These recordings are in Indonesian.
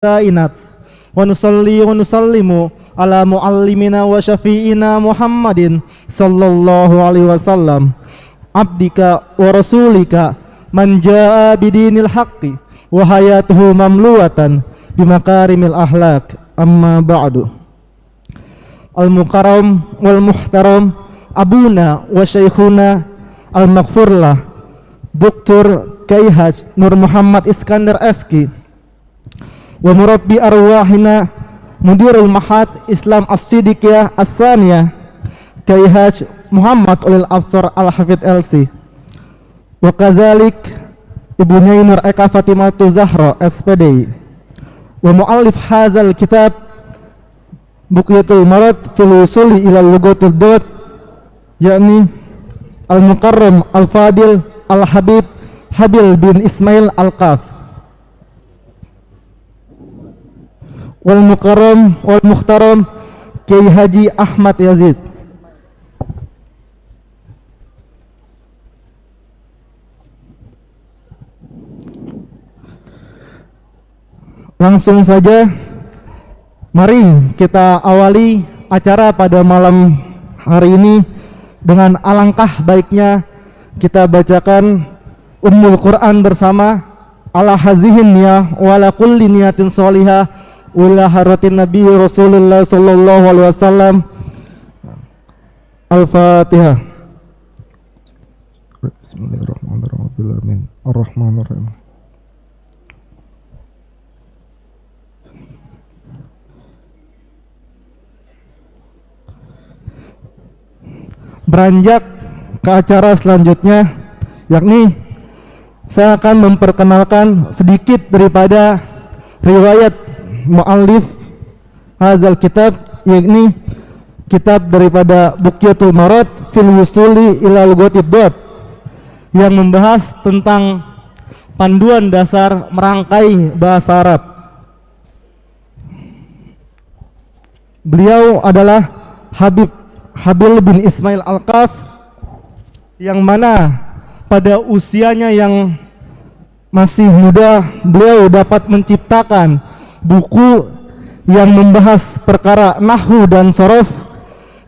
kainat wa nusalli wa nusallimu ala muallimina wa syafi'ina Muhammadin sallallahu alaihi wasallam abdika wa rasulika man jaa bidinil haqqi wa hayatuhu mamluatan bimakarimil akhlaq. Amma ba'du. Al-mukarram wal muhtaram abuna wa syekhuna al-maghfurlah Dr. Kyai Haj Nur Muhammad Iskandar SK wa murabbi arwahina mudirul mahad Islam as-siddiqiyah as-saniyah Kyai Haj Muhammad Ulil Absar Al-Hafidh LC wa kazalik Ibu Nyai Nur Eka Fatimatu Zahra SPD wa muallif hazal kitab Buqyatul Marad fil wusuli ila lugatil dawat, yakni Al-Mukarram Al-Fadil Al-Habib Habil bin Ismail Al-Qaf wal Mukarram wal Mukhtaram Kyai Haji Ahmad Yazid. Langsung saja, mari kita awali acara pada malam hari ini dengan alangkah baiknya kita bacakan Ummul Quran bersama ala hazihin niyah wa ala kulli niyatin sholihah wa ila haratin Nabi Rasulullah sallallahu alaihi wasallam. Al-Fatihah. Bismillahirrahmanirrahim. Ar-Rahmanirrahim. Beranjak ke acara selanjutnya, yakni saya akan memperkenalkan sedikit daripada riwayat muallif hazal kitab, yakni kitab daripada Buqyatul Marad fil wusuli ila lugatid dawat, yang membahas tentang panduan dasar merangkai bahasa Arab. Beliau adalah Habil bin Ismail Al-Qaf, yang mana pada usianya yang masih muda beliau dapat menciptakan buku yang membahas perkara nahwu dan sorof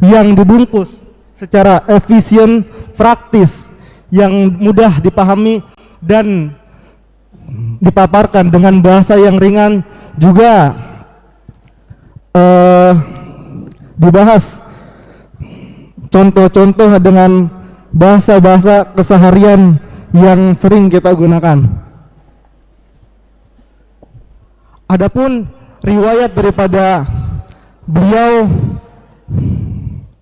yang dibungkus secara efisien, praktis, yang mudah dipahami dan dipaparkan dengan bahasa yang ringan, juga dibahas contoh-contoh dengan bahasa-bahasa keseharian yang sering kita gunakan. Adapun riwayat daripada beliau,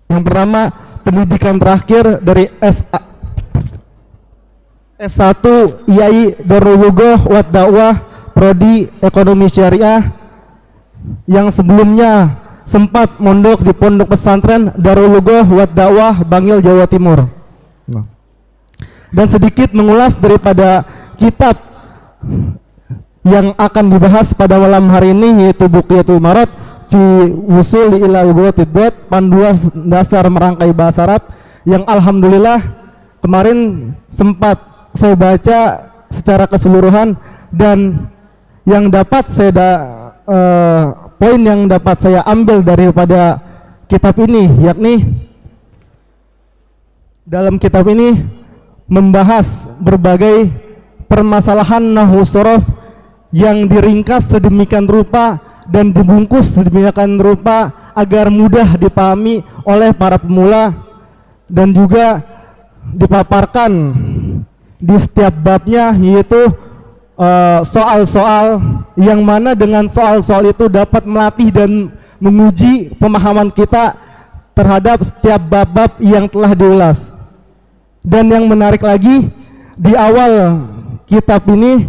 yang pertama pendidikan terakhir dari S1 IAI Darul Lughah wa Dakwah Prodi Ekonomi Syariah, yang sebelumnya sempat mondok di pondok pesantren Darul Lughah wa Dakwah Bangil, Jawa Timur. Dan sedikit mengulas daripada kitab yang akan dibahas pada malam hari ini, yaitu Buqyatul Marad fi wusul ila lugatid dawat, panduan dasar merangkai bahasa Arab, yang alhamdulillah kemarin sempat saya baca secara keseluruhan, dan yang dapat saya poin yang dapat saya ambil daripada kitab ini, yakni dalam kitab ini membahas berbagai permasalahan nahwu sorof yang diringkas sedemikian rupa dan dibungkus sedemikian rupa agar mudah dipahami oleh para pemula, dan juga dipaparkan di setiap babnya, yaitu soal-soal yang mana dengan soal-soal itu dapat melatih dan menguji pemahaman kita terhadap setiap bab-bab yang telah diulas. Dan yang menarik lagi, di awal kitab ini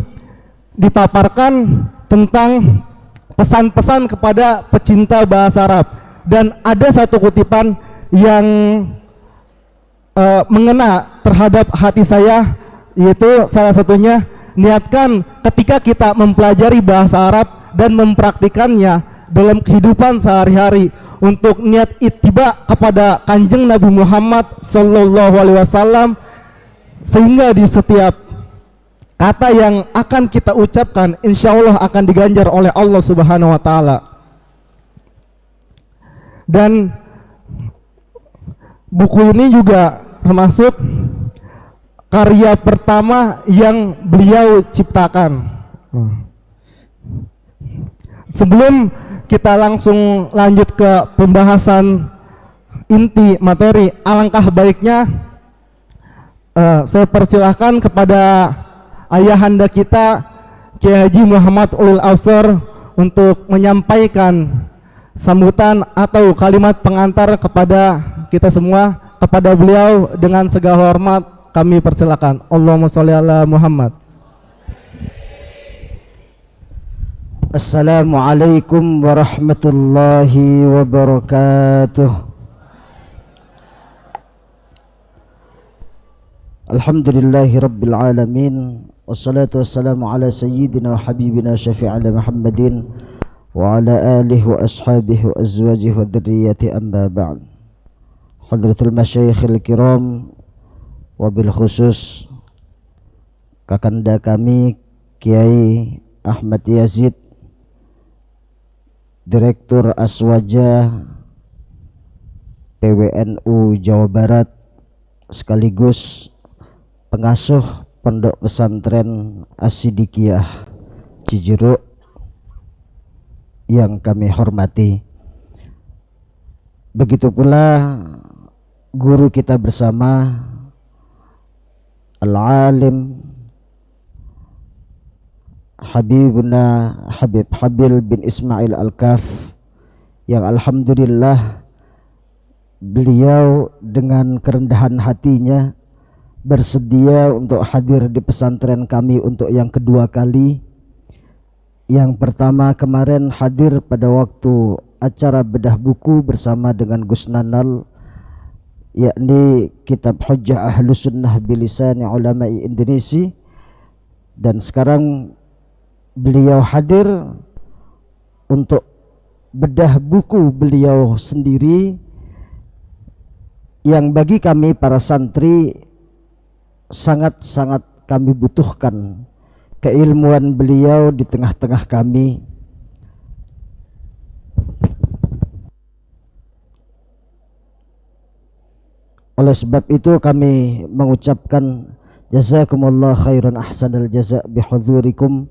dipaparkan tentang pesan-pesan kepada pecinta bahasa Arab, dan ada satu kutipan yang mengena terhadap hati saya, yaitu salah satunya, niatkan ketika kita mempelajari bahasa Arab dan mempraktikannya dalam kehidupan sehari-hari untuk niat ittiba kepada Kanjeng Nabi Muhammad sallallahu alaihi wasallam, sehingga di setiap kata yang akan kita ucapkan insya Allah akan diganjar oleh Allah Subhanahu wa Ta'ala. Dan buku ini juga termasuk karya pertama yang beliau ciptakan. Sebelum kita langsung lanjut ke pembahasan inti materi, alangkah baiknya saya persilahkan kepada ayahanda kita Kiai Haji Muhammad Ulil Awsar untuk menyampaikan sambutan atau kalimat pengantar kepada kita semua. Kepada beliau dengan segala hormat kami persilakan. Allahumma sholli ala Muhammad. Assalamualaikum warahmatullahi wabarakatuh. Alhamdulillahi rabbil alamin, wassalatu wassalamu ala sayyidina wa habibina syafi'ina Muhammadin wa ala alihi wa ashabihi wa azwajihi wa dhurriyyati, amma ba'd. Hadratul Masyayikhil Kiram, wabil khusus kakanda kami Kiai Ahmad Yazid, Direktur Aswaja PWNU Jawa Barat, sekaligus pengasuh Pondok Pesantren As-Siddiqiyah Cijeruk yang kami hormati. Begitu pula guru kita bersama Al-Alim Habibuna Habib Habil bin Ismail Al-Kaf, yang alhamdulillah beliau dengan kerendahan hatinya bersedia untuk hadir di pesantren kami untuk yang kedua kali. Yang pertama kemarin hadir pada waktu acara bedah buku bersama dengan Gus Nanal, yakni kitab Hujjah Ahlus Sunnah bilisani ulama'i Indonesia, dan sekarang beliau hadir untuk bedah buku beliau sendiri yang bagi kami para santri sangat-sangat kami butuhkan keilmuan beliau di tengah-tengah kami. Oleh sebab itu kami mengucapkan jazakumullah khairan ahsanal jaza bihudhurikum,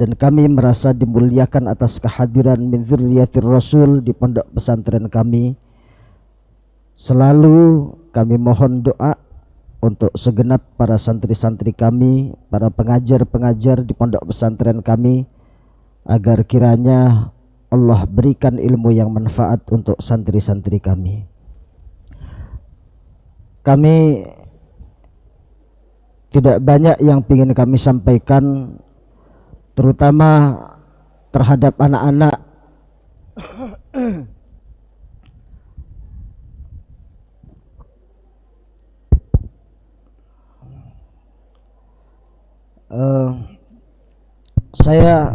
dan kami merasa dimuliakan atas kehadiran min dzurriyyatir rasul di pondok pesantren kami. Selalu kami mohon doa untuk segenap para santri-santri kami, para pengajar-pengajar di pondok pesantren kami, agar kiranya Allah berikan ilmu yang manfaat untuk santri-santri kami. Kami tidak banyak yang ingin kami sampaikan, terutama terhadap anak-anak saya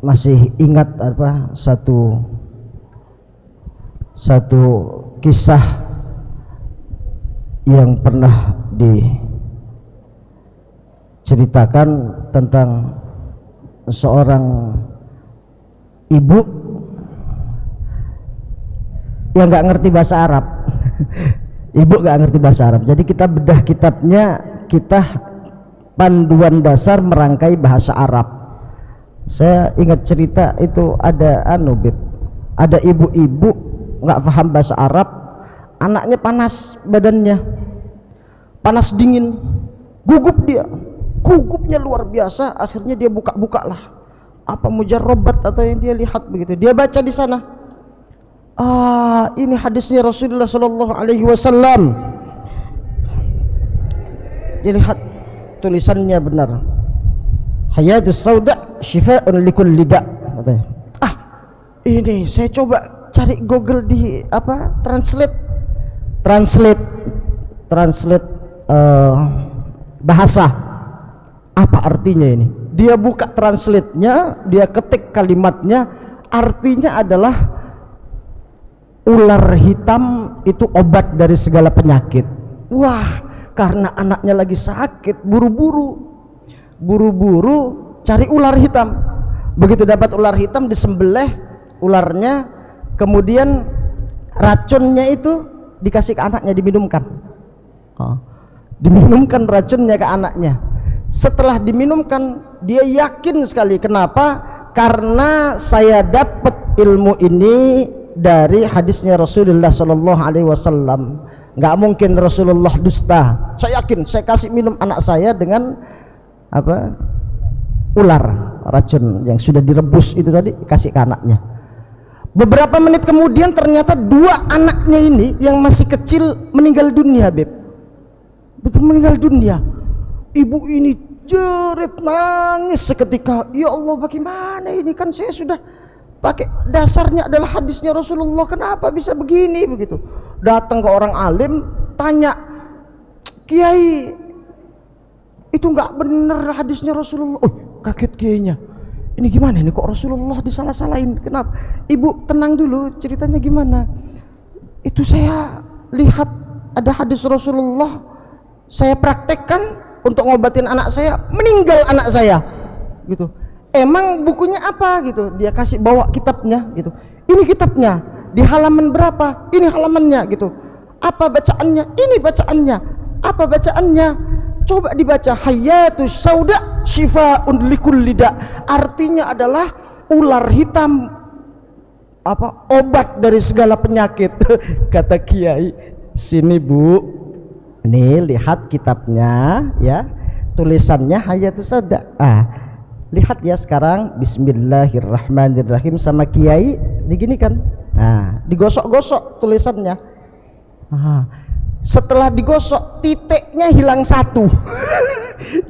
masih ingat satu kisah yang pernah diceritakan tentang seorang ibu yang nggak ngerti bahasa Arab. Ibu nggak ngerti bahasa Arab, jadi kita bedah kitabnya, kita panduan dasar merangkai bahasa Arab. Saya ingat cerita itu ada ada ibu-ibu nggak paham bahasa Arab, anaknya panas badannya, panas dingin, gugup dia, gugupnya luar biasa. Akhirnya dia buka-buka lah apa mujarrabat atau yang dia lihat begitu, dia baca di sana, ini hadisnya Rasulullah Sallallahu Alaihi Wasallam. Dia lihat tulisannya benar, Hayatus Sauda Shifa'un likulli da'. Ini saya coba cari Google di translate bahasa, apa artinya ini. Dia buka translate-nya, dia ketik kalimatnya, artinya adalah ular hitam itu obat dari segala penyakit. Wah, karena anaknya lagi sakit, buru-buru cari ular hitam. Begitu dapat ular hitam, disembelih ularnya, kemudian racunnya itu dikasih ke anaknya, diminumkan. Diminumkan racunnya ke anaknya. Setelah diminumkan, dia yakin sekali. Kenapa? Karena saya dapat ilmu ini dari hadisnya Rasulullah Sallallahu Alaihi Wasallam. Nggak mungkin Rasulullah dusta. Saya yakin. Saya kasih minum anak saya dengan apa? Ular, racun yang sudah direbus itu tadi, kasih ke anaknya. Beberapa menit kemudian ternyata dua anaknya ini yang masih kecil meninggal dunia, Beb. Betul, meninggal dunia. Ibu ini jerit nangis seketika. Ya Allah, bagaimana ini, kan saya sudah pakai, dasarnya adalah hadisnya Rasulullah, kenapa bisa begini begitu. Datang ke orang alim, tanya, Kiai, itu nggak benar hadisnya Rasulullah. Oh, kaget kiainya. Ini gimana ini, kok Rasulullah disalah-salahin? Kenapa? Ibu tenang dulu, ceritanya gimana? Itu saya lihat ada hadis Rasulullah, saya praktekkan untuk ngobatin anak saya, meninggal anak saya gitu. Emang bukunya apa gitu? Dia kasih bawa kitabnya gitu. Ini kitabnya, di halaman berapa? Ini halamannya gitu. Apa bacaannya? Ini bacaannya. Apa bacaannya? Coba dibaca, Hayatus Sauda Shifaun likulli da. Artinya adalah ular hitam apa? Obat dari segala penyakit. Kata kiai, sini Bu, nih lihat kitabnya ya, tulisannya Hayatus Sauda. Lihat ya sekarang, Bismillahirrahmanirrahim, sama kiai diginikan. Digosok-gosok tulisannya. Setelah digosok, titiknya hilang satu.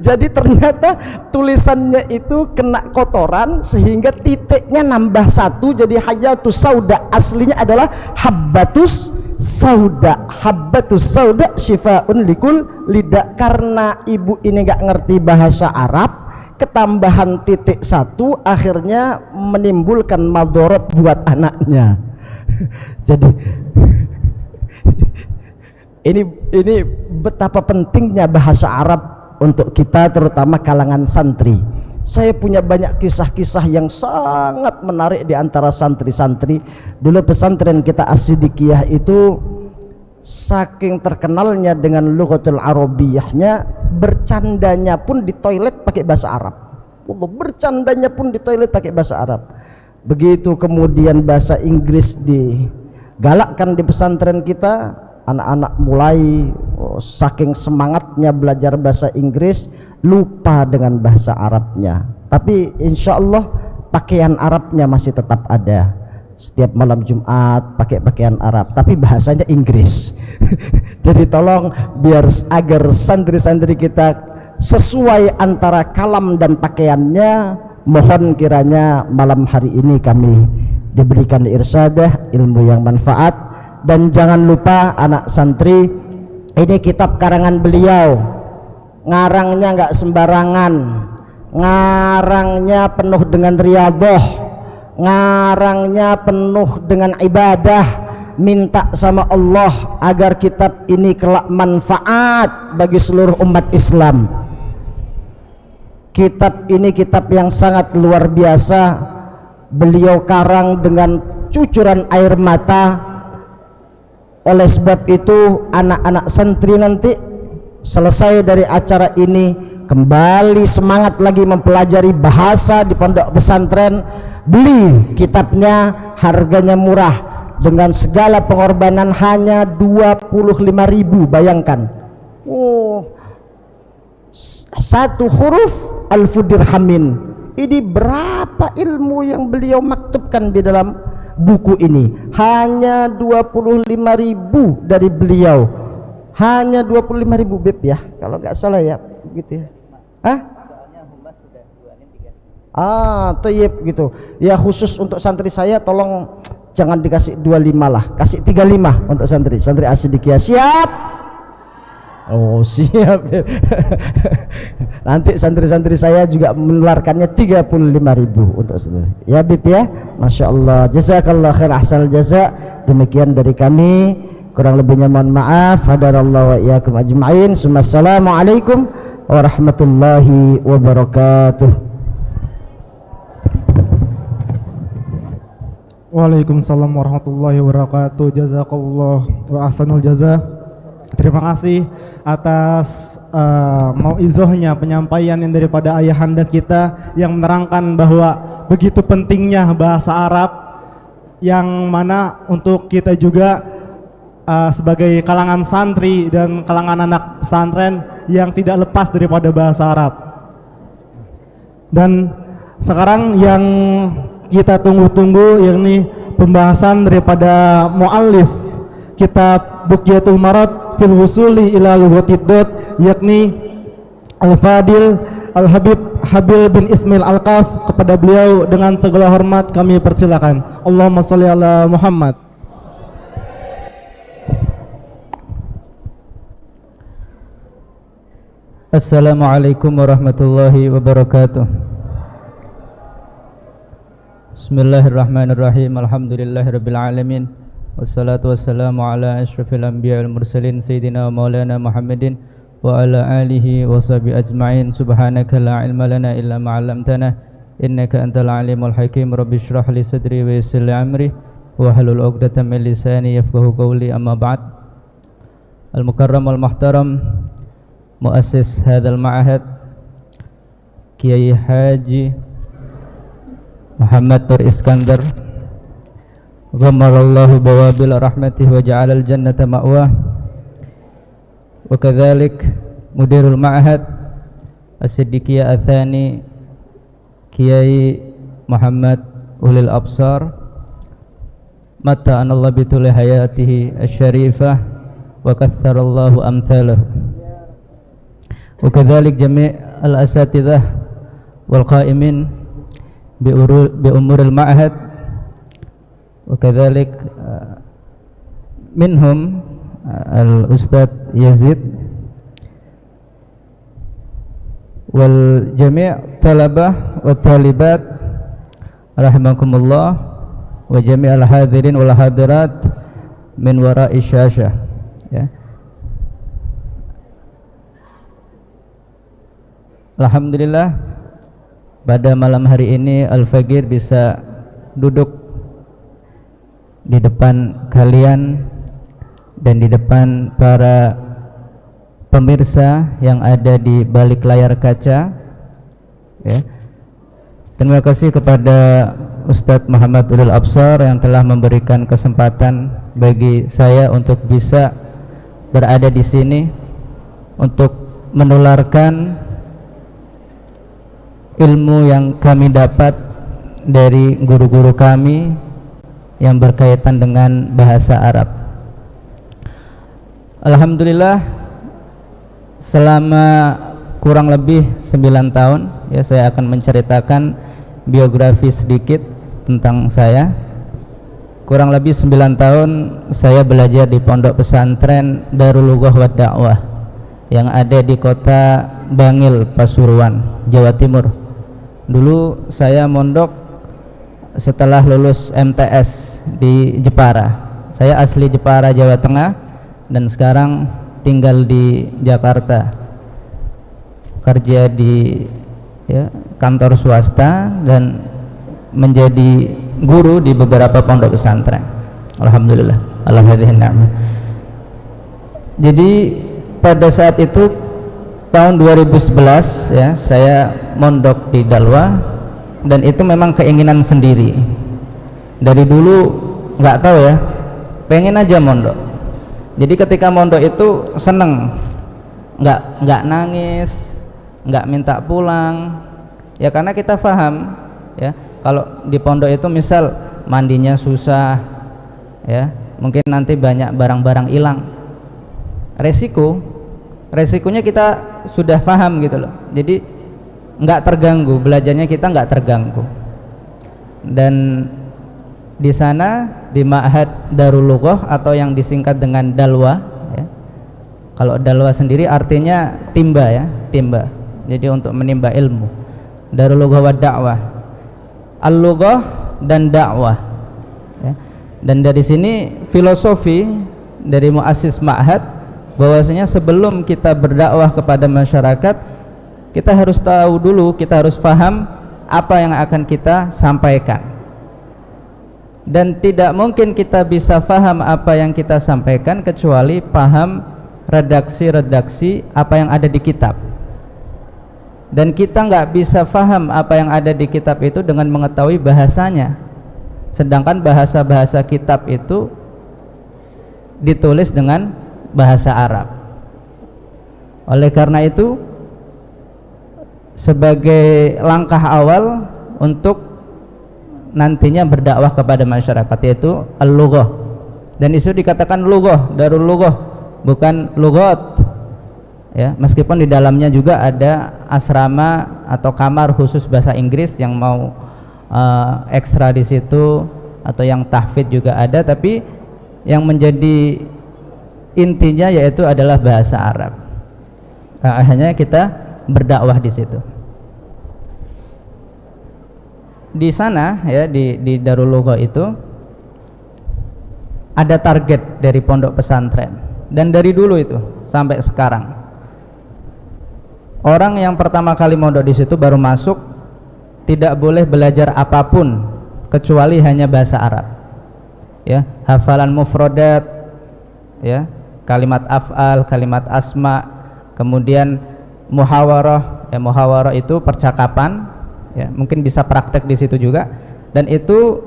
Jadi ternyata tulisannya itu kena kotoran sehingga titiknya nambah satu, jadi Hayatus Sauda. Aslinya adalah Habbatus Sauda. Habbatus Sauda Shifaun likul lida. Karena ibu ini nggak ngerti bahasa Arab, ketambahan titik satu akhirnya menimbulkan madorot buat anaknya. Jadi ini betapa pentingnya bahasa Arab untuk kita, terutama kalangan santri. Saya punya banyak kisah-kisah yang sangat menarik di antara santri-santri. Dulu pesantren kita As-Siddiqiyah itu saking terkenalnya dengan lughatul arabiyahnya, bercandanya pun di toilet pakai bahasa Arab. Bercandanya pun di toilet pakai bahasa Arab. Begitu kemudian bahasa Inggris digalakkan di pesantren kita, anak-anak mulai saking semangatnya belajar bahasa Inggris, lupa dengan bahasa Arabnya. Tapi insya Allah pakaian Arabnya masih tetap ada. Setiap malam Jumat pakai pakaian Arab, tapi bahasanya Inggris. Jadi tolong biar agar santri-santri kita sesuai antara kalam dan pakaiannya, mohon kiranya malam hari ini kami diberikan irsadah, ilmu yang manfaat. Dan jangan lupa anak santri, ini kitab karangan beliau, ngarangnya nggak sembarangan, ngarangnya penuh dengan riyadhah, ngarangnya penuh dengan ibadah. Minta sama Allah agar kitab ini kelak manfaat bagi seluruh umat Islam. Kitab ini kitab yang sangat luar biasa. Beliau karang dengan cucuran air mata. Oleh sebab itu anak-anak santri nanti selesai dari acara ini kembali semangat lagi mempelajari bahasa di pondok pesantren, beli kitabnya, harganya murah, dengan segala pengorbanan hanya 25.000. Bayangkan, satu huruf alfu dirhamin. Ini berapa ilmu yang beliau maktubkan di dalam buku ini. Hanya 25.000 dari beliau, hanya 25.000 Beb ya, kalau nggak salah ya, gitu ya. Toyib gitu ya. Khusus untuk santri saya tolong jangan dikasih 25 lah, kasih 35 untuk santri As-Siddiqiyah. Siap? Oh siap. Nanti santri-santri saya juga menularkannya 35.000 untuk santri ya Bib ya. Masya Allah, jazakallah khair, ahsanal jaza. Demikian dari kami. kurang lebihnya mohon maaf. Hadanallahu wa iyyakum ajma'in. Assalamualaikum warahmatullahi wabarakatuh. Waalaikumsalam warahmatullahi wabarakatuh. Jazakallah wa ahsanul jaza. Terima kasih atas mau'izohnya, penyampaian yang daripada ayahanda kita yang menerangkan bahwa begitu pentingnya bahasa Arab, yang mana untuk kita juga sebagai kalangan santri dan kalangan anak pesantren yang tidak lepas daripada bahasa Arab. Dan sekarang yang kita tunggu-tunggu yakni pembahasan daripada muallif kitab Buqyatul Marad fil Wusuli ila Lughatid Dod, yakni Al-Fadil Al-Habib Habil bin Ismail Al-Qaf. Kepada beliau dengan segala hormat kami persilakan. Allahumma sholli ala Muhammad. Assalamualaikum warahmatullahi wabarakatuh. Bismillahirrahmanirrahim. Alhamdulillahirabbil alamin. Wassalatu wassalamu ala asyrafil anbiya wal mursalin sayyidina wa maulana Muhammadin wa ala alihi wa sahbihi ajma'in. Subhanaka la ilma lana illa ma 'allamtana innaka antal alimul hakim. Rabbi shrah li sadri wa yassir li amri wa hlul 'uqdatam min lisani yafqahu qawli. Amma ba'd. Al mukarram wal muhtaram muassis hadzal ma'had Kiai Haji Muhammad Nur Iskandar, ghammarallahu bawabil rahmatih wa ja'alal jannata ma'wah. Wa kadzalik mudirul ma'had As-Siddiqiyah Atsani Kiai Muhammad Ulil Absar, mata'anallahu bituli hayatihi asy-syarifah wa katsarallahu amthalahu. Wa kadzalik jami' al-asatidzah wal qa'imin bi umuril ma'had, wa kadzalik minhum al-Ustadz Yazid wal jami' talabah wa talibat rahimakumullah, wa jami' al-hadirin wal hadirat min wara'i syashah, ya. Alhamdulillah, pada malam hari ini Al-Faqir bisa duduk di depan kalian dan di depan para pemirsa yang ada di balik layar kaca, ya. Terima kasih kepada Ustadz Muhammad Ulil Absar yang telah memberikan kesempatan bagi saya untuk bisa berada di sini untuk menularkan ilmu yang kami dapat dari guru-guru kami yang berkaitan dengan bahasa Arab. Alhamdulillah, selama kurang lebih 9 tahun, ya, saya akan menceritakan biografi sedikit tentang saya. Kurang lebih 9 tahun saya belajar di pondok pesantren Darul Lughah wa Da'wah yang ada di kota Bangil, Pasuruan, Jawa Timur. Dulu saya mondok setelah lulus MTS di Jepara. Saya asli Jepara, Jawa Tengah, dan sekarang tinggal di Jakarta, kerja di, ya, kantor swasta dan menjadi guru di beberapa pondok pesantren. Alhamdulillah, ala hadhihi ni'mah. Jadi pada saat itu tahun 2011, ya, saya mondok di Dalwa, dan itu memang keinginan sendiri. Dari dulu nggak tahu, ya, pengen aja mondok. Jadi ketika mondok itu seneng, nggak nangis, nggak minta pulang, ya, karena kita paham, ya, kalau di pondok itu misal mandinya susah, ya, mungkin nanti banyak barang-barang hilang, resikonya kita sudah paham gitu loh. Jadi nggak terganggu, belajarnya kita nggak terganggu. Dan di sana di Ma'had Darul Lughah atau yang disingkat dengan Dalwa, ya. Kalau Dalwa sendiri artinya timba, ya, timba. Jadi untuk menimba ilmu. Darul Lughah wa Da'wah, Al-Lughah dan dakwah, ya. Dan dari sini filosofi dari muassis ma'had bahwasanya sebelum kita berdakwah kepada masyarakat, kita harus tahu dulu, kita harus paham apa yang akan kita sampaikan. Dan tidak mungkin kita bisa paham apa yang kita sampaikan kecuali paham redaksi-redaksi apa yang ada di kitab. Dan kita nggak bisa paham apa yang ada di kitab itu dengan mengetahui bahasanya, sedangkan bahasa-bahasa kitab itu ditulis dengan bahasa Arab. Oleh karena itu, sebagai langkah awal untuk nantinya berdakwah kepada masyarakat, yaitu al-lughah, dan itu dikatakan lughah, darul lughah, bukan lughat ya, meskipun di dalamnya juga ada asrama atau kamar khusus bahasa Inggris yang mau ekstra di situ, atau yang tahfidz juga ada, tapi yang menjadi intinya yaitu adalah bahasa Arab. Akhirnya kita berdakwah di situ. Di sana ya, di Darul Lughah itu ada target dari pondok pesantren, dan dari dulu itu sampai sekarang, orang yang pertama kali mondok di situ baru masuk tidak boleh belajar apapun kecuali hanya bahasa Arab ya, hafalan mufradat ya, kalimat af'al, kalimat asma, kemudian muhawarah ya, muhawarah itu percakapan ya, mungkin bisa praktek di situ juga, dan itu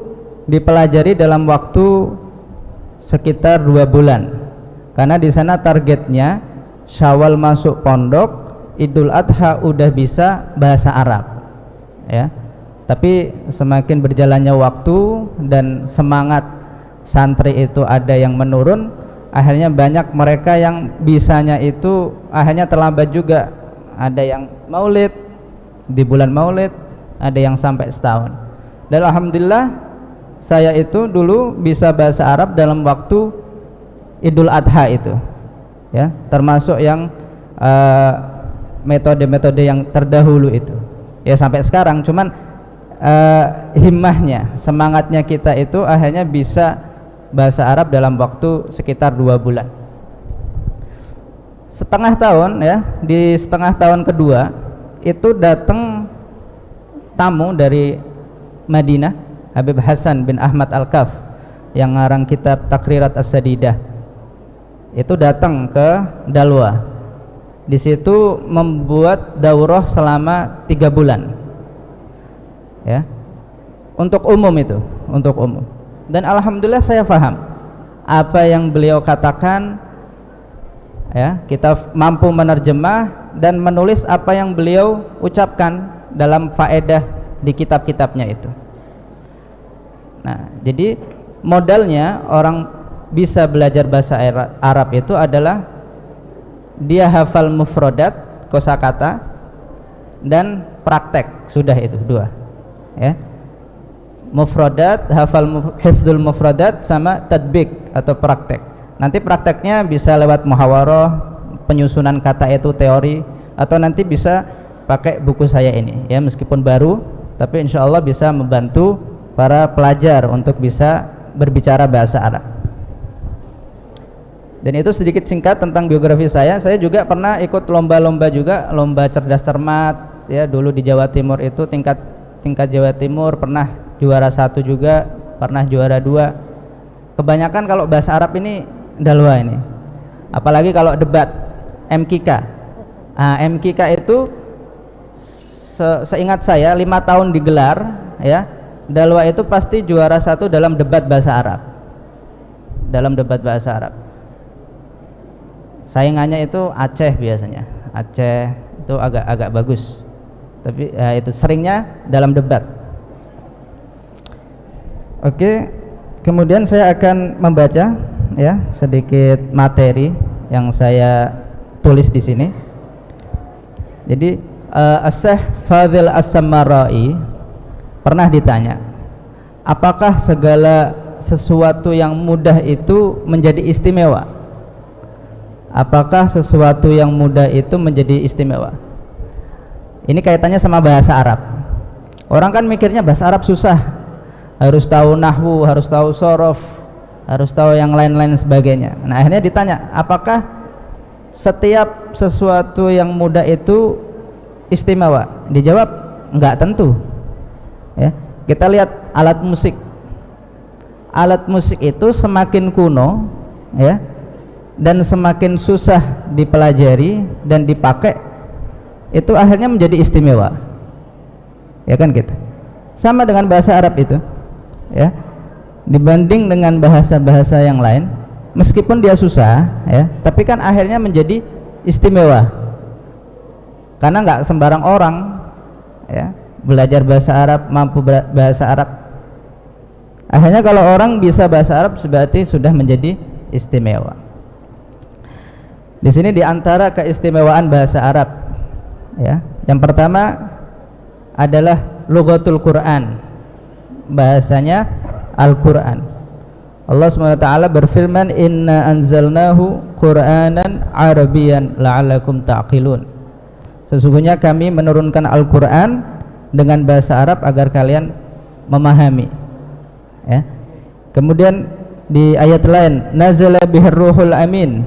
dipelajari dalam waktu sekitar 2 bulan, karena di sana targetnya Syawal masuk pondok, Idul Adha udah bisa bahasa Arab ya. Tapi semakin berjalannya waktu dan semangat santri itu ada yang menurun, akhirnya banyak mereka yang bisanya itu akhirnya terlambat juga. Ada yang maulid di bulan maulid, ada yang sampai setahun. Dan alhamdulillah saya itu dulu bisa bahasa Arab dalam waktu Idul Adha itu ya, termasuk yang metode-metode yang terdahulu itu ya, sampai sekarang. Cuman himmahnya, semangatnya kita itu akhirnya bisa bahasa Arab dalam waktu sekitar 2 bulan. Setengah tahun ya, di setengah tahun kedua itu datang tamu dari Madinah, Habib Hasan bin Ahmad Al-Kaf yang ngarang kitab Takrirat As-Sadidah. Itu datang ke Dalwa. Di situ membuat daurah selama 3 bulan ya, untuk umum itu, untuk umum. Dan alhamdulillah saya paham apa yang beliau katakan ya, kita mampu menerjemah dan menulis apa yang beliau ucapkan dalam faedah di kitab-kitabnya itu. Nah, jadi modalnya orang bisa belajar bahasa Arab itu adalah dia hafal mufradat, kosakata, dan praktek, sudah itu 2 ya. Mufradat, hifdzul mufradat, sama tadbik atau praktek. Nanti prakteknya bisa lewat muhawarah, penyusunan kata itu teori, atau nanti bisa pakai buku saya ini ya, meskipun baru tapi insya Allah bisa membantu para pelajar untuk bisa berbicara bahasa Arab. Dan itu sedikit singkat tentang biografi saya. Saya juga pernah ikut lomba-lomba juga, lomba cerdas cermat ya, dulu di Jawa Timur itu tingkat Jawa Timur, pernah juara 1 juga, pernah juara 2. Kebanyakan kalau bahasa Arab ini Dalwa ini, apalagi kalau debat MKK. MKK itu seingat saya 5 tahun digelar ya, Dalwa itu pasti juara 1 dalam debat bahasa Arab, dalam debat bahasa Arab. Saingannya itu Aceh, biasanya Aceh itu agak bagus, tapi ya, itu seringnya dalam debat. Oke, kemudian saya akan membaca ya sedikit materi yang saya tulis di sini. Jadi As-Syekh Fadhil As-Samarai pernah ditanya, apakah segala sesuatu yang mudah itu menjadi istimewa? Apakah sesuatu yang mudah itu menjadi istimewa? Ini kaitannya sama bahasa Arab. Orang kan mikirnya bahasa Arab susah, harus tahu nahwu, harus tahu sorof, harus tahu yang lain-lain sebagainya. Nah, akhirnya ditanya, apakah setiap sesuatu yang mudah itu istimewa? Dijawab, enggak tentu. Ya, kita lihat alat musik. Alat musik itu semakin kuno, ya, dan semakin susah dipelajari dan dipakai, itu akhirnya menjadi istimewa. Ya kan gitu. Sama dengan bahasa Arab itu, ya. Dibanding dengan bahasa-bahasa yang lain, meskipun dia susah, ya, tapi kan akhirnya menjadi istimewa. Karena nggak sembarang orang, ya, belajar bahasa Arab, mampu bahasa Arab. Akhirnya kalau orang bisa bahasa Arab berarti sudah menjadi istimewa. Di sini diantara keistimewaan bahasa Arab, ya, yang pertama adalah lughatul Quran, bahasanya Al-Quran. Allah SWT berfirman, Inna anzalnahu Qur'anan Arabiyan la'allakum ta'qilun. Sesungguhnya kami menurunkan Al-Quran dengan bahasa Arab agar kalian memahami, ya. Kemudian di ayat lain, nazala bihir ruhul amin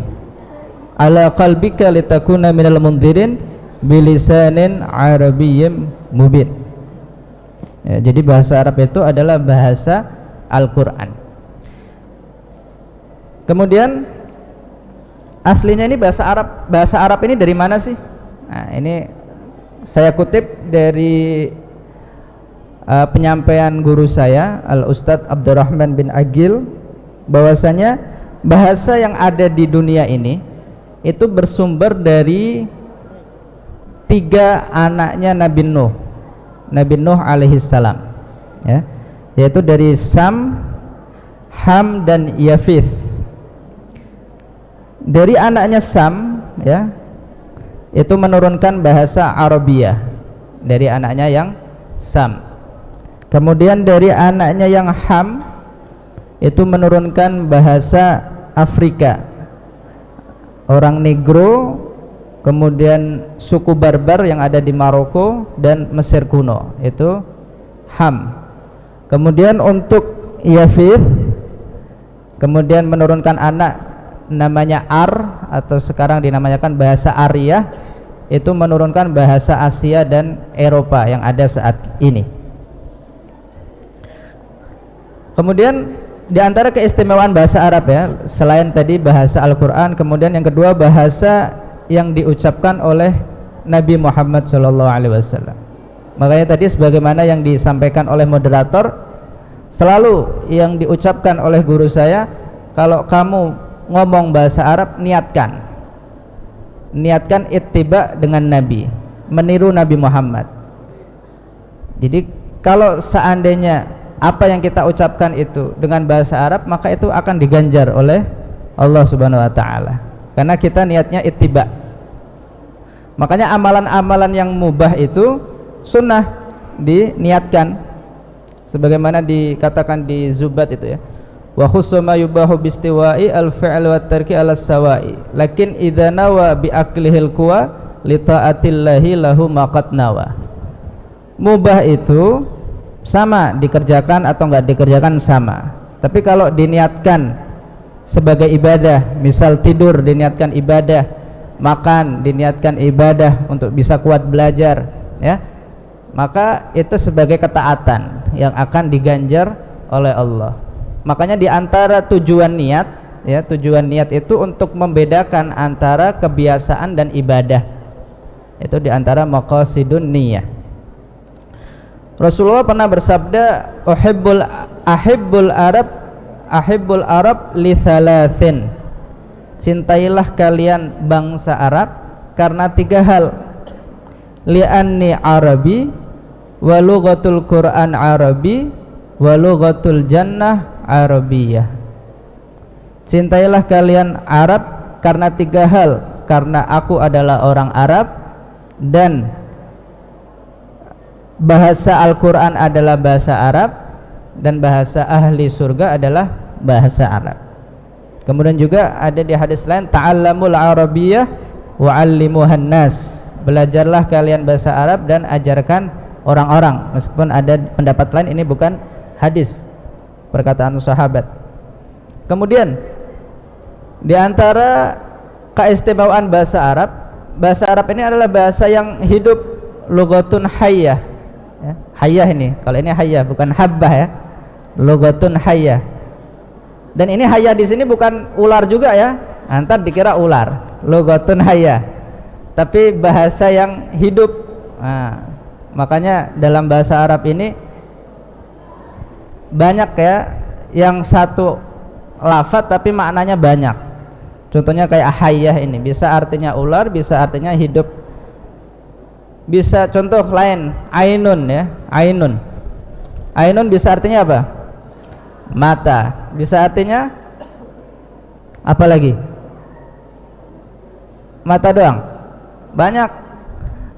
ala qalbika litakuna minal mundzirin bilisanin arabiyyin mubin. Ya, jadi bahasa Arab itu adalah bahasa Al-Quran. Kemudian aslinya ini bahasa Arab. Bahasa Arab ini dari mana sih? Nah, ini saya kutip dari penyampaian guru saya, Al-Ustadz Abdurrahman bin Agil, bahwasanya bahasa yang ada di dunia ini itu bersumber dari 3 anaknya Nabi Nuh, Nabi Nuh alaihissalam, ya, yaitu dari Sam, Ham, dan Yafith. Dari anaknya Sam, ya, itu menurunkan bahasa Arabia dari anaknya yang Sam. Kemudian dari anaknya yang Ham itu menurunkan bahasa Afrika, orang Negro, kemudian suku Barbar yang ada di Maroko dan Mesir kuno, itu Ham. Kemudian untuk Yafith, kemudian menurunkan anak namanya Ar, atau sekarang dinamakan bahasa Arya, itu menurunkan bahasa Asia dan Eropa yang ada saat ini. Kemudian di antara keistimewaan bahasa Arab, ya, selain tadi bahasa Al-Quran, kemudian yang kedua bahasa yang diucapkan oleh Nabi Muhammad SAW. Makanya tadi sebagaimana yang disampaikan oleh moderator, selalu yang diucapkan oleh guru saya, kalau kamu ngomong bahasa Arab, niatkan ittiba dengan Nabi, meniru Nabi Muhammad. Jadi kalau seandainya apa yang kita ucapkan itu dengan bahasa Arab, maka itu akan diganjar oleh Allah Subhanahu wa taala, karena kita niatnya ittiba. Makanya amalan-amalan yang mubah itu sunnah diniatkan, sebagaimana dikatakan di Zubat itu, ya, wa khussama yubahu bistiwa'i al-fi'l wa tarki ala sawa'i lakin idza nawa bi aklihil quwa li ta'atillahi lahu maqad nawa. Mubah itu sama dikerjakan atau enggak dikerjakan sama, tapi kalau diniatkan sebagai ibadah, misal tidur diniatkan ibadah, makan diniatkan ibadah untuk bisa kuat belajar, ya, maka itu sebagai ketaatan yang akan diganjar oleh Allah. Makanya di antara tujuan niat, ya, tujuan niat itu untuk membedakan antara kebiasaan dan ibadah. Itu di antara maqasidun niyah. Rasulullah pernah bersabda, ahibbul Arab li thalathin. Cintailah kalian bangsa Arab karena 3 hal. Li'anni Arabi wa lughatul Quran Arabi wa lughatul jannah Arabiyah. Cintailah kalian Arab karena 3 hal, karena aku adalah orang Arab dan bahasa Al-Quran adalah bahasa Arab dan bahasa ahli surga adalah bahasa Arab. Kemudian juga ada di hadis lain, ta'allamul arabiyyah wa'allimuhan nas. Belajarlah kalian bahasa Arab dan ajarkan orang-orang. Meskipun ada pendapat lain, ini bukan hadis, perkataan sahabat. Kemudian di antara keistimewaan bahasa Arab ini adalah bahasa yang hidup, lughatun hayyah. Ya, hayyah ini, kalau ini hayyah bukan habbah ya. Lughatun hayyah. Dan ini hayyah di sini bukan ular juga ya. Antar dikira ular. Lughatun hayyah. Tapi bahasa yang hidup. Nah, makanya dalam bahasa Arab ini banyak ya yang satu lafaz tapi maknanya banyak. Contohnya kayak hayyah ini, bisa artinya ular, bisa artinya hidup. Bisa contoh lain, ainun ya, ainun. Ainun bisa artinya apa? Mata. Bisa artinya apa lagi? Mata doang? Banyak.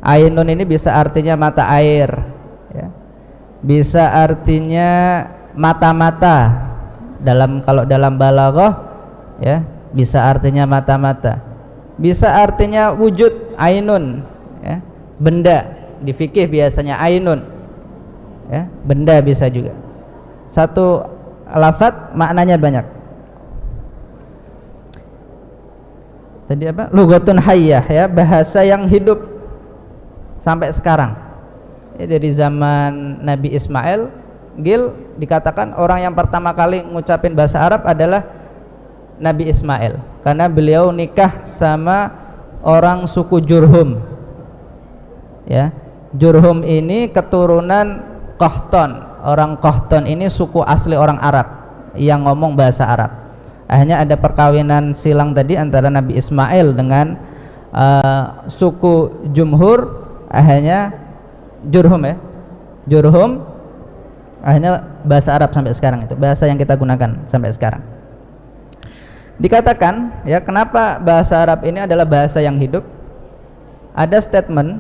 Ainun ini bisa artinya mata air ya. Bisa artinya mata-mata, kalau dalam balaghah ya, bisa artinya mata-mata. Bisa artinya wujud, ainun ya. Benda, di fikih biasanya ainun ya, benda bisa juga. Satu lafaz maknanya banyak. Tadi apa? Lughatun hayyah ya, bahasa yang hidup sampai sekarang ya, dari zaman Nabi Ismail Gil dikatakan orang yang pertama kali ngucapin bahasa Arab adalah Nabi Ismail, karena beliau nikah sama orang suku Jurhum ya. Jurhum ini keturunan Qahtan. Orang Qahtan ini suku asli orang Arab yang ngomong bahasa Arab. Akhirnya ada perkawinan silang tadi antara Nabi Ismail dengan suku Jumhur. Akhirnya Jurhum ya, Jurhum. Akhirnya bahasa Arab sampai sekarang, itu bahasa yang kita gunakan sampai sekarang. Dikatakan ya, kenapa bahasa Arab ini adalah bahasa yang hidup? Ada statement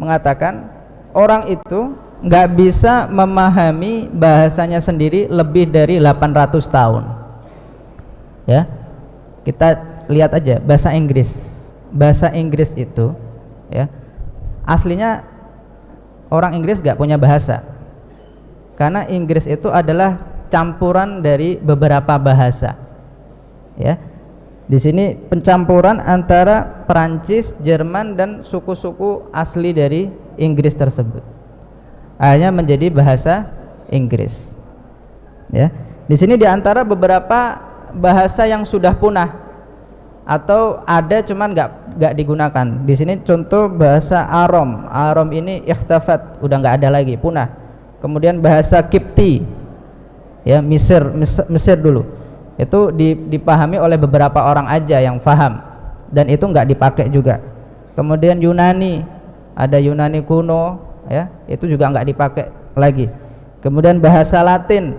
mengatakan orang itu nggak bisa memahami bahasanya sendiri lebih dari 800 tahun ya. Kita lihat aja bahasa Inggris itu ya, aslinya orang Inggris gak punya bahasa, karena Inggris itu adalah campuran dari beberapa bahasa ya. Di sini pencampuran antara Perancis, Jerman dan suku-suku asli dari Inggris tersebut, akhirnya menjadi bahasa Inggris ya. Di sini di antara beberapa bahasa yang sudah punah atau ada cuman nggak digunakan. Di sini contoh bahasa Arom. Arom ini ikhtafat, udah nggak ada lagi, punah. Kemudian bahasa Kipti ya, Mesir dulu itu dipahami oleh beberapa orang aja yang paham, dan itu nggak dipakai juga. Kemudian Yunani, ada Yunani kuno ya, itu juga nggak dipakai lagi. Kemudian bahasa Latin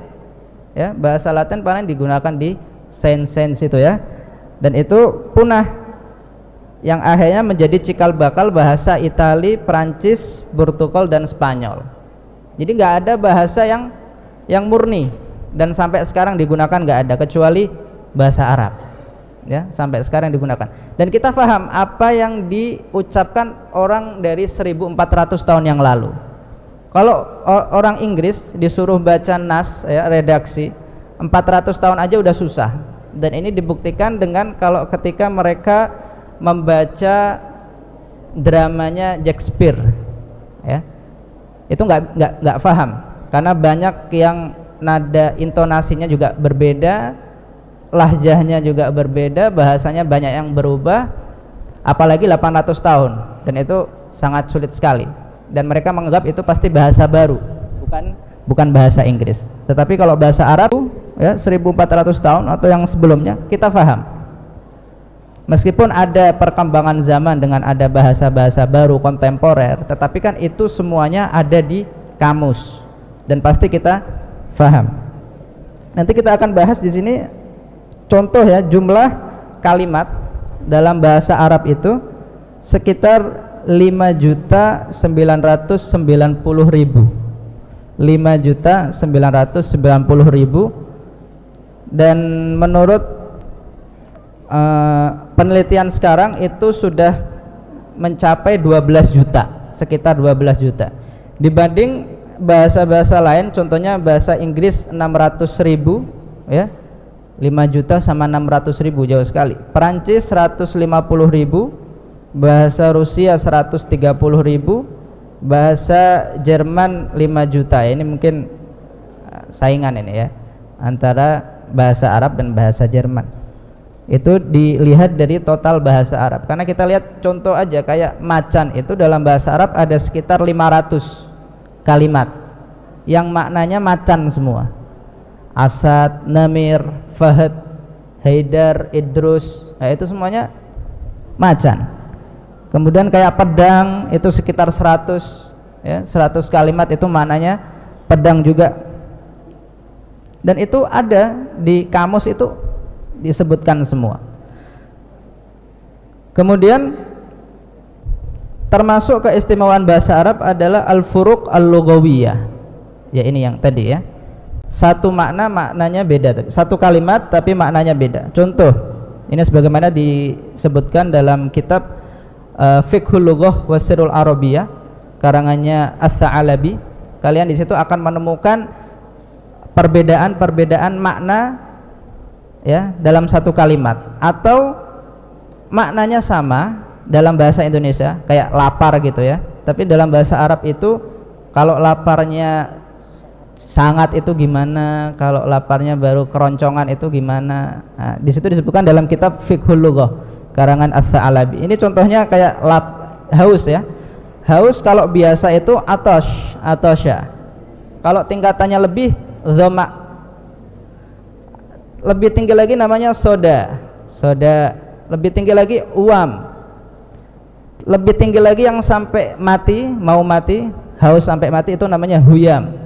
ya, bahasa Latin paling digunakan di sains itu ya, dan itu punah, yang akhirnya menjadi cikal bakal bahasa Itali, Prancis, Portugal dan Spanyol. Jadi nggak ada bahasa yang murni dan sampai sekarang digunakan, nggak ada, kecuali bahasa Arab ya, sampai sekarang digunakan. Dan kita paham apa yang diucapkan orang dari 1400 tahun yang lalu. Kalau orang Inggris disuruh baca nas ya, redaksi 400 tahun aja udah susah. Dan ini dibuktikan dengan kalau ketika mereka membaca dramanya Shakespeare ya, itu nggak paham, karena banyak yang nada intonasinya juga berbeda, lahjahnya juga berbeda, bahasanya banyak yang berubah, apalagi 800 tahun, dan itu sangat sulit sekali. Dan mereka menganggap itu pasti bahasa baru, bukan bahasa Inggris. Tetapi kalau bahasa Arab ya 1400 tahun atau yang sebelumnya kita paham. Meskipun ada perkembangan zaman dengan ada bahasa-bahasa baru kontemporer, tetapi kan itu semuanya ada di kamus dan pasti kita paham. Nanti kita akan bahas di sini contoh ya, jumlah kalimat dalam bahasa Arab itu sekitar 5.990.000. 5.990.000. Dan menurut penelitian sekarang itu sudah mencapai 12 juta, sekitar 12 juta. Dibanding bahasa-bahasa lain, contohnya bahasa Inggris 600.000 ya, 5 juta sama 600.000, jauh sekali. Perancis 150.000, bahasa Rusia 130.000, bahasa Jerman 5 juta. Ini mungkin saingan ini ya antara bahasa Arab dan bahasa Jerman. Itu dilihat dari total bahasa Arab. Karena kita lihat contoh aja kayak macan itu dalam bahasa Arab ada sekitar 500 kalimat yang maknanya macan semua. Asad, Namir, Fahad, Haidar, Idrus, nah itu semuanya macan. Kemudian kayak pedang itu sekitar 100 ya, 100 kalimat itu maknanya pedang juga. Dan itu ada di kamus, itu disebutkan semua. Kemudian termasuk keistimewaan bahasa Arab adalah al-furuq al-lughawiyah. Ya ini yang tadi ya. Satu maknanya beda, satu kalimat tapi maknanya beda. Contoh, ini sebagaimana disebutkan dalam kitab Fiqhul Lughah wa Sirrul Arabiyah karangannya Ats-Tsa'alabi. Kalian di situ akan menemukan perbedaan makna ya dalam satu kalimat, atau maknanya sama dalam bahasa Indonesia kayak lapar gitu ya, tapi dalam bahasa Arab itu kalau laparnya sangat itu gimana, kalau laparnya baru keroncongan itu gimana. Nah, di situ disebutkan dalam kitab Fiqhul Lughah karangan Ats-Tsa'alabi. Ini contohnya kayak haus ya. Haus kalau biasa itu atosya. Kalau tingkatannya lebih dhoma. Lebih tinggi lagi namanya soda. Lebih tinggi lagi uam. Lebih tinggi lagi yang sampai mati, mau mati, haus sampai mati itu namanya huyam.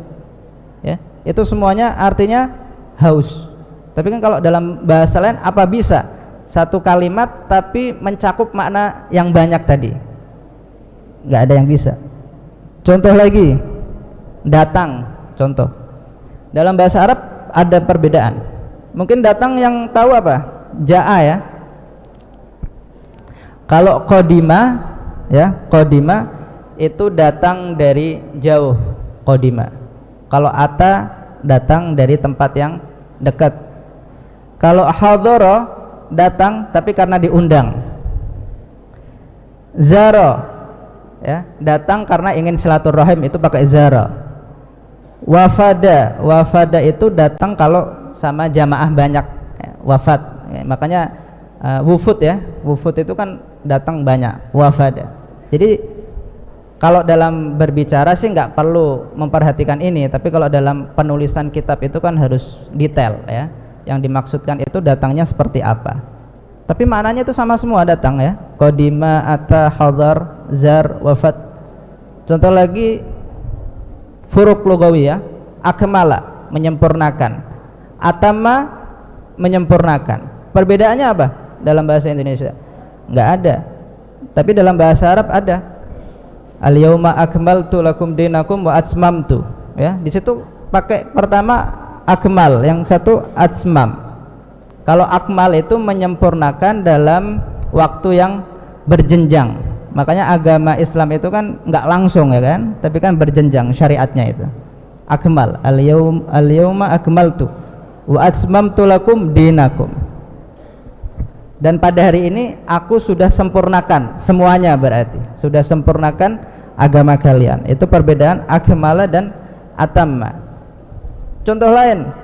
Ya, itu semuanya artinya haus. Tapi kan kalau dalam bahasa lain apa bisa satu kalimat tapi mencakup makna yang banyak tadi? Nggak ada yang bisa. Contoh lagi, datang. Contoh, dalam bahasa Arab ada perbedaan. Mungkin datang yang tahu apa? Ja'a ya. Kalau qadima ya, qadima itu datang dari jauh, qadima. Kalau ata datang dari tempat yang dekat. Kalau hadhara datang tapi karena diundang. Zara ya, datang karena ingin silaturahim, itu pakai zara. Wafada itu datang kalau sama jamaah banyak ya, wafat ya, makanya wufud ya, wufud itu kan datang banyak, wafada. Jadi kalau dalam berbicara sih nggak perlu memperhatikan ini, tapi kalau dalam penulisan kitab itu kan harus detail ya. Yang dimaksudkan itu datangnya seperti apa. Tapi maknanya itu sama semua datang ya. Qadima, ata, hadar, zar, wafat. Contoh lagi furuq lughawiyah, akmala menyempurnakan, atama menyempurnakan. Perbedaannya apa dalam bahasa Indonesia? Nggak ada. Tapi dalam bahasa Arab ada. Al-yauma akmaltu lakum dinakum wa atmamtu ya. Di situ pakai pertama akmal, yang satu atmam. Kalau akmal itu menyempurnakan dalam waktu yang berjenjang. Makanya agama Islam itu kan nggak langsung ya kan, tapi kan berjenjang syariatnya itu. Akmal, al-yauma akmaltu wa atmamtu lakum dinakum. Dan pada hari ini aku sudah sempurnakan semuanya, berarti sudah sempurnakan agama kalian. Itu perbedaan akmala dan atamma. Contoh lain,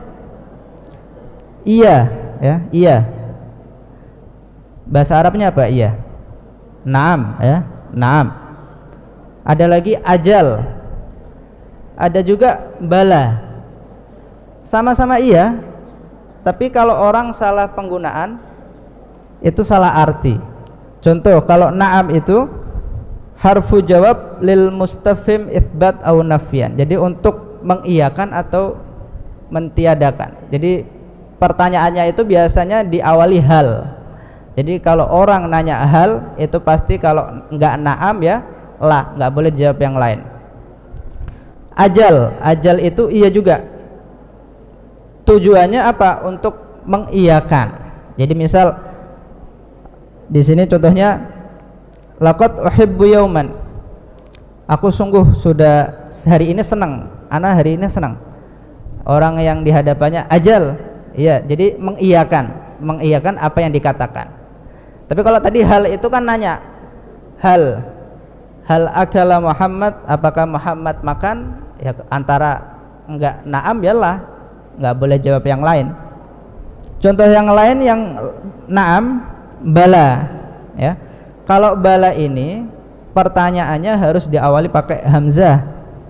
iya ya, iya. Bahasa Arabnya apa? Iya. Naam ya, naam. Ada lagi ajal. Ada juga bala. Sama-sama iya, tapi kalau orang salah penggunaan itu salah arti. Contoh, kalau na'am itu harfu jawab lil mustafhim itsbat au nafyan. Jadi untuk mengiyakan atau mentiadakan. Jadi pertanyaannya itu biasanya diawali hal. Jadi kalau orang nanya hal itu pasti kalau enggak na'am ya la, enggak boleh dijawab yang lain. Ajal itu iya juga. Tujuannya apa? Untuk mengiyakan. Jadi misal di sini contohnya laqad uhibbu yauman. Aku sungguh sudah hari ini senang. Ana hari ini senang. Orang yang dihadapannya ajal, Iya, jadi mengiyakan apa yang dikatakan. Tapi kalau tadi hal itu kan nanya, hal akala Muhammad, apakah Muhammad makan? Ya antara enggak na'am yalah, enggak boleh jawab yang lain. Contoh yang lain yang na'am, bala, ya. Kalau bala ini pertanyaannya harus diawali pakai hamzah,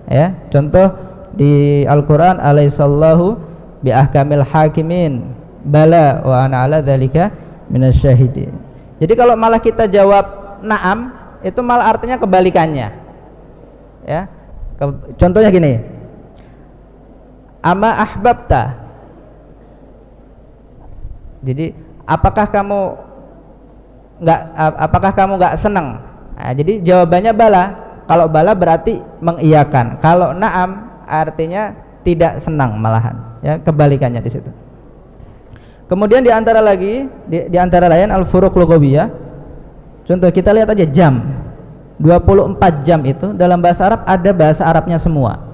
ya. Contoh di Al-Qur'an, alaihissallahu bi ahkamil hakimin, bala wa ana ala dzalika minasyahidin. Jadi kalau malah kita jawab na'am, itu malah artinya kebalikannya, ya. Contohnya gini, ama ahbabta, jadi apakah kamu nggak senang? Nah, jadi jawabannya bala. Kalau bala berarti mengiyakan, kalau na'am artinya tidak senang malahan, ya, kebalikannya di situ. Kemudian di antara lain al-furuq lughawiyah. Contoh kita lihat aja jam. 24 jam itu dalam bahasa Arab ada bahasa Arabnya semua.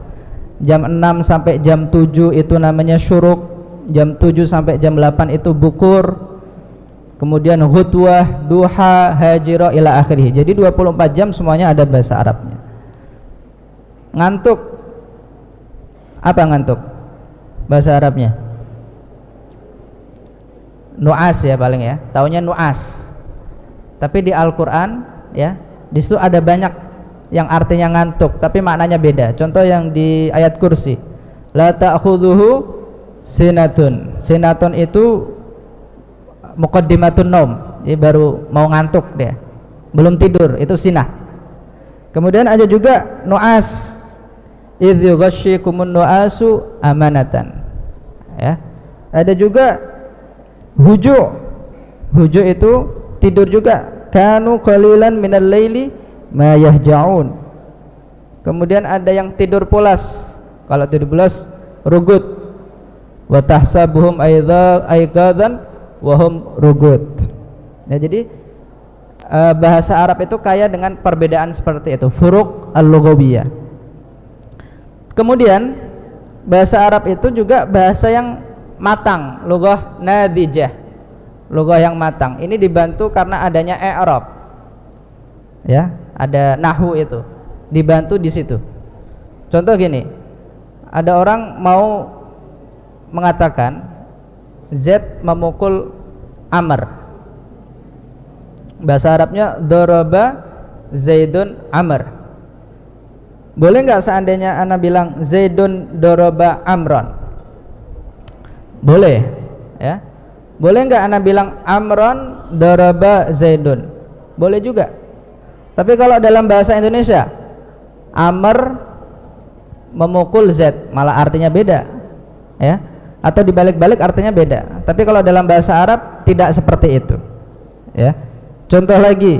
Jam 6 sampai jam 7 itu namanya syuruk, jam 7 sampai jam 8 itu bukur. Kemudian hutwah, duha, hajira ila akhirih. Jadi 24 jam semuanya ada bahasa Arabnya. Ngantuk. Apa ngantuk? Bahasa Arabnya nuas ya paling ya. Taunya nuas. Tapi di Al-Qur'an ya, di situ ada banyak yang artinya ngantuk tapi maknanya beda. Contoh yang di ayat kursi, la ta'khudhuhu sinatun. Sinatun itu muqaddimatun naum, jadi baru mau ngantuk dia, belum tidur, itu sinah. Kemudian ada juga nuas, idh yughashshikumun nuasu amanatan, ya. Ada juga huju itu tidur juga, kanu qalilan minal laili ma yahja'un. Kemudian ada yang tidur pulas, kalau tidur pulas rugut, wa tahsabuhum aiqadzan wa hum rugut. Ya, jadi bahasa Arab itu kaya dengan perbedaan seperti itu, furuq al-lughawiyah. Kemudian bahasa Arab itu juga bahasa yang matang, lughah nadijah, lughah yang matang. Ini dibantu karena adanya i'rab, ya, ada nahwu itu dibantu di situ. Contoh gini, ada orang mau mengatakan Z memukul Amr, bahasa Arabnya daraba Zaidun Amr. Boleh nggak seandainya ana bilang Zaidun daraba Amron? Boleh, ya. Boleh nggak ana bilang Amron daraba Zaidun? Boleh juga. Tapi kalau dalam bahasa Indonesia, Amr memukul Z, malah artinya beda, ya. Atau dibalik-balik artinya beda. Tapi kalau dalam bahasa Arab tidak seperti itu, ya. Contoh lagi,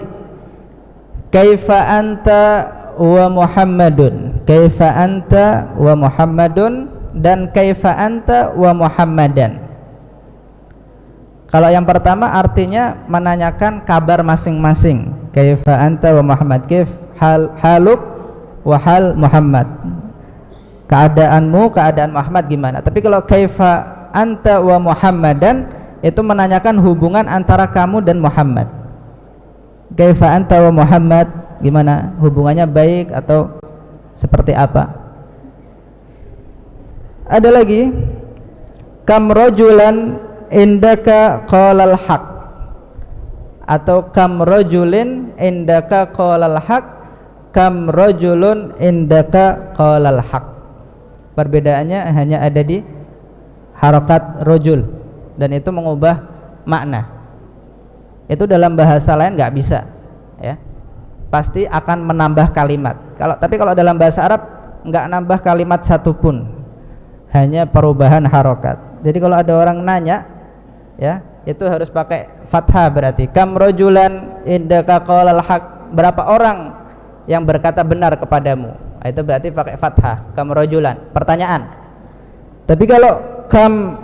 kaifa anta wa Muhammadun, kaifa anta wa Muhammadun, dan kaifa anta wa Muhammadan. Kalau yang pertama artinya menanyakan kabar masing-masing, kaifa anta wa Muhammad, kaif haluk wa hal Muhammad, keadaanmu, keadaan Muhammad gimana. Tapi kalau kaifa anta wa Muhammadan itu menanyakan hubungan antara kamu dan Muhammad. Kaifa anta wa Muhammad, gimana hubungannya, baik atau seperti apa. Ada lagi, kam rajulan indaka qalal haq, atau kam rajulin indaka qalal haq, kam rajulun indaka qalal haq. Perbedaannya hanya ada di harokat rojul, dan itu mengubah makna. Itu dalam bahasa lain nggak bisa, ya. Pasti akan menambah kalimat. Tapi kalau dalam bahasa Arab nggak nambah kalimat satupun, hanya perubahan harokat. Jadi kalau ada orang nanya, ya, itu harus pakai fathah, berarti kam rojulan indaka qalal haq, berapa orang yang berkata benar kepadamu. Nah, itu berarti pakai fathah, kam rojulan, pertanyaan. Tapi kalau kam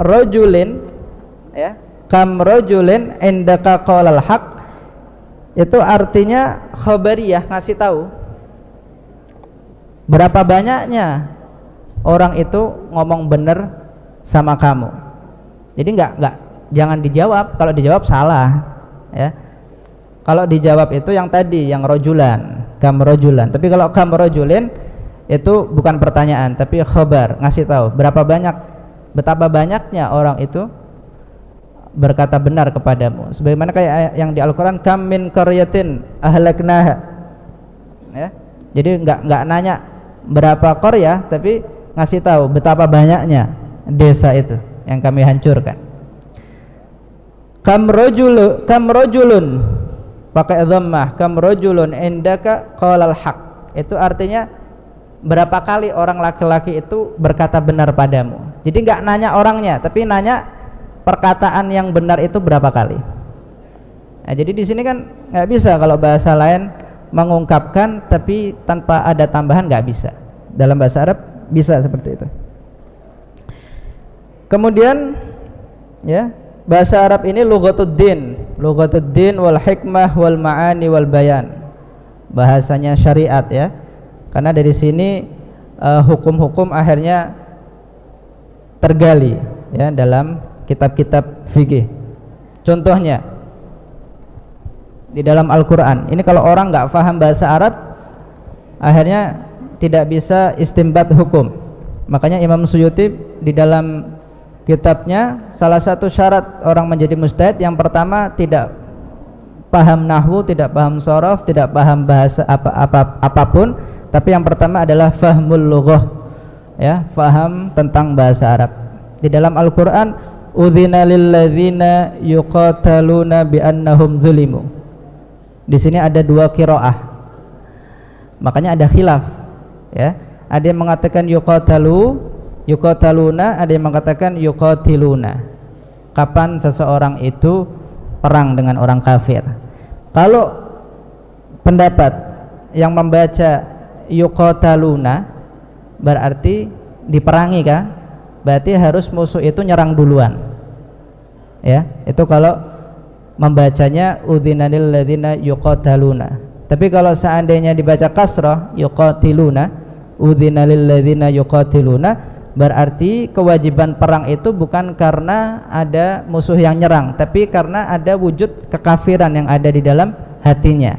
rojulin, ya, kam rojulin indaka qalal haq, itu artinya khabariyah, ngasih tahu berapa banyaknya orang itu ngomong benar sama kamu. Jadi nggak jangan dijawab, kalau dijawab salah ya. Kalau dijawab itu yang tadi, yang rojulan, kam rojulan. Tapi kalau kam rojulin itu bukan pertanyaan, tapi khobar, ngasih tahu betapa banyaknya orang itu berkata benar kepadamu. Sebagaimana kayak yang di Al-Quran, kam min qaryatin ahlaknaha ya. Jadi nggak nanya berapa qaryah, tapi ngasih tahu betapa banyaknya desa itu yang kami hancurkan. Kam rajulun pakai dhammah, kam rajulun indaka qalal haq. Itu artinya berapa kali orang laki-laki itu berkata benar padamu. Jadi nggak nanya orangnya, tapi nanya perkataan yang benar itu berapa kali. Nah, jadi di sini kan nggak bisa kalau bahasa lain mengungkapkan tapi tanpa ada tambahan, nggak bisa. Dalam bahasa Arab bisa seperti itu. Kemudian ya, bahasa Arab ini lugatuddin wal hikmah wal ma'ani wal bayan. Bahasanya syariat ya. Karena dari sini hukum-hukum akhirnya tergali ya dalam kitab-kitab fikih. Contohnya di dalam Al-Quran ini, kalau orang nggak paham bahasa Arab akhirnya tidak bisa istinbat hukum. Makanya Imam Suyuti di dalam kitabnya, salah satu syarat orang menjadi mujtahid yang pertama tidak paham nahwu, tidak paham shorof, tidak paham bahasa apapun, tapi yang pertama adalah fahmul lughah ya, faham tentang bahasa Arab. Di dalam Al-Quran, udzina lilladzina yuqataluna biannahum zulimu. Di sini ada dua qiraah, makanya ada khilaf ya. Ada yang mengatakan yuqataluna, ada yang mengatakan yuqatiluna. Kapan seseorang itu perang dengan orang kafir? Kalau pendapat yang membaca yuqataluna berarti diperangi kan? Berarti harus musuh itu nyerang duluan. Ya, itu kalau membacanya udzinanil ladzina yuqataluna. Tapi kalau seandainya dibaca kasrah yuqatiluna, udzinalil ladzina yuqatiluna, berarti kewajiban perang itu bukan karena ada musuh yang nyerang, tapi karena ada wujud kekafiran yang ada di dalam hatinya.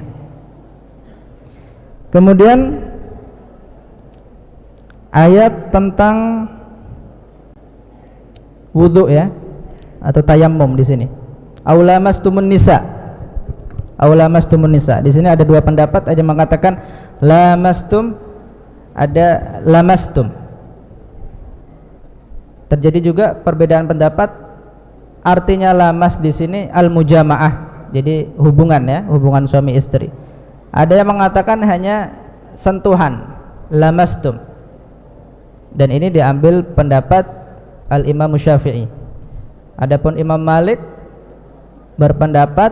Kemudian ayat tentang wudu ya, atau tayammum di sini. Aulamastumun nisa. Di sini ada dua pendapat, ada yang mengatakan lamastum, ada lamastum. Terjadi juga perbedaan pendapat, artinya lamas di sini al-mujamaah, jadi hubungan ya, hubungan suami istri. Ada yang mengatakan hanya sentuhan, lamastum. Dan ini diambil pendapat Al-Imam Syafi'i. Adapun Imam Malik berpendapat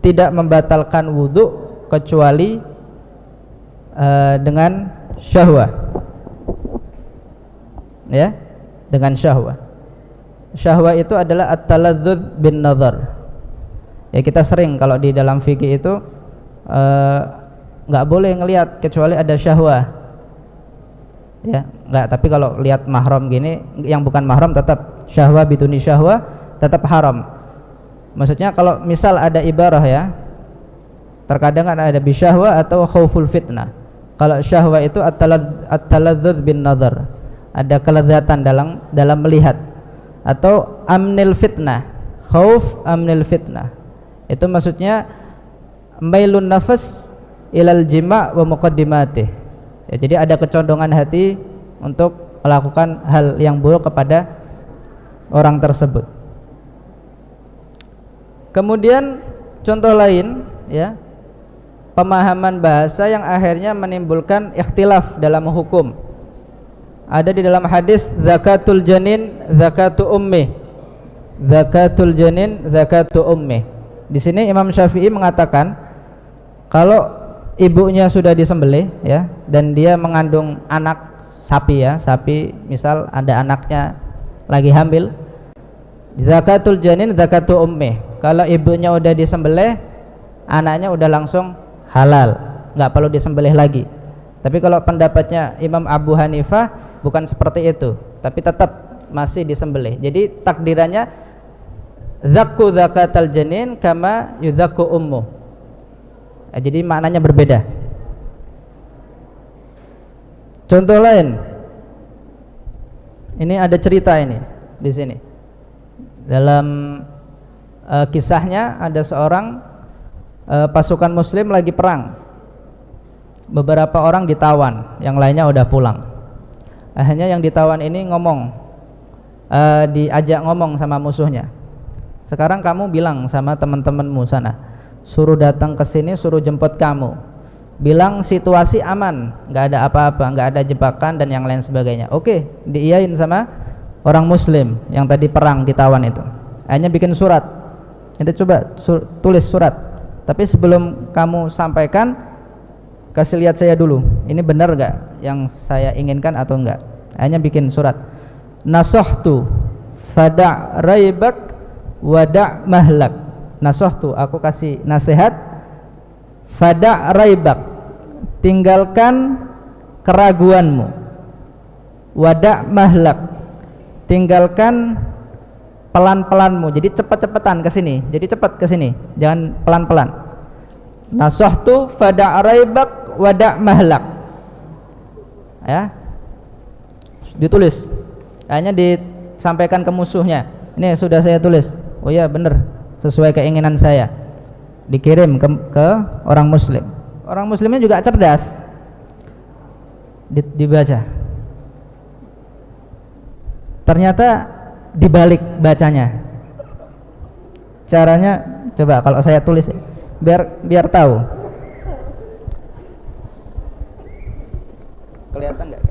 tidak membatalkan wudu kecuali dengan syahwah. Ya, dengan syahwah. Syahwah itu adalah at-taladzuz bin nazar. Ya, kita sering kalau di dalam fikih itu nggak boleh ngelihat kecuali ada syahwah. Ya, nggak. Tapi kalau lihat mahram gini, yang bukan mahram tetap syahwah, biduni syahwah tetap haram. Maksudnya kalau misal ada ibarah ya, terkadang ada bisyahwah atau khauful fitnah. Kalau syahwah itu at-taladzuz bin nazar, ada kelezatan dalam melihat, atau amnil fitnah, khauf amnil fitnah, itu maksudnya mailun nafas ilal jima' wa muqaddimatih ya, jadi ada kecondongan hati untuk melakukan hal yang buruk kepada orang tersebut. Kemudian contoh lain ya, pemahaman bahasa yang akhirnya menimbulkan ikhtilaf dalam hukum. Ada di dalam hadis zakatul janin zakatu ummi, zakatul janin zakatu ummi. Di sini Imam Syafi'i mengatakan kalau ibunya sudah disembelih ya, dan dia mengandung anak sapi ya, sapi misal ada anaknya lagi hamil, zakatul janin zakatu ummi. Kalau ibunya udah disembelih, anaknya udah langsung halal, nggak perlu disembelih lagi. Tapi kalau pendapatnya Imam Abu Hanifah bukan seperti itu, tapi tetap masih disembelih. Jadi takdirannya zakku zakatal janin kama yudzaku ummu. Jadi maknanya berbeda. Contoh lain, ini ada cerita ini di sini. Dalam kisahnya ada seorang pasukan muslim lagi perang. Beberapa orang ditawan, yang lainnya udah pulang. Akhirnya yang ditawan ini ngomong, diajak ngomong sama musuhnya. Sekarang kamu bilang sama teman-temanmu sana, suruh datang ke sini, suruh jemput kamu. Bilang situasi aman, nggak ada apa-apa, nggak ada jebakan dan yang lain sebagainya. Oke, diiyain sama orang muslim yang tadi perang ditawan itu. Hanya bikin surat. Nanti coba tulis surat. Tapi sebelum kamu sampaikan, kasih lihat saya dulu. Ini benar nggak yang saya inginkan atau enggak? Hanya bikin surat. Nasahtu fada' raibak wada' mahlak. Nasahtu, aku kasih nasihat. Fada' raibak, tinggalkan keraguanmu. Wada' mahlak, tinggalkan pelan-pelanmu. Jadi cepat-cepatan ke sini. Jadi cepat ke sini, jangan pelan-pelan. Nasahtu fada' raibak wada' mahlak. Ya. Ditulis. Hanya disampaikan ke musuhnya. Ini sudah saya tulis. Oh ya, benar, sesuai keinginan saya. Dikirim ke orang muslim. Orang muslimnya juga cerdas. Dibaca. Ternyata dibalik bacanya. Caranya coba kalau saya tulis biar tahu. Kelihatan nggak?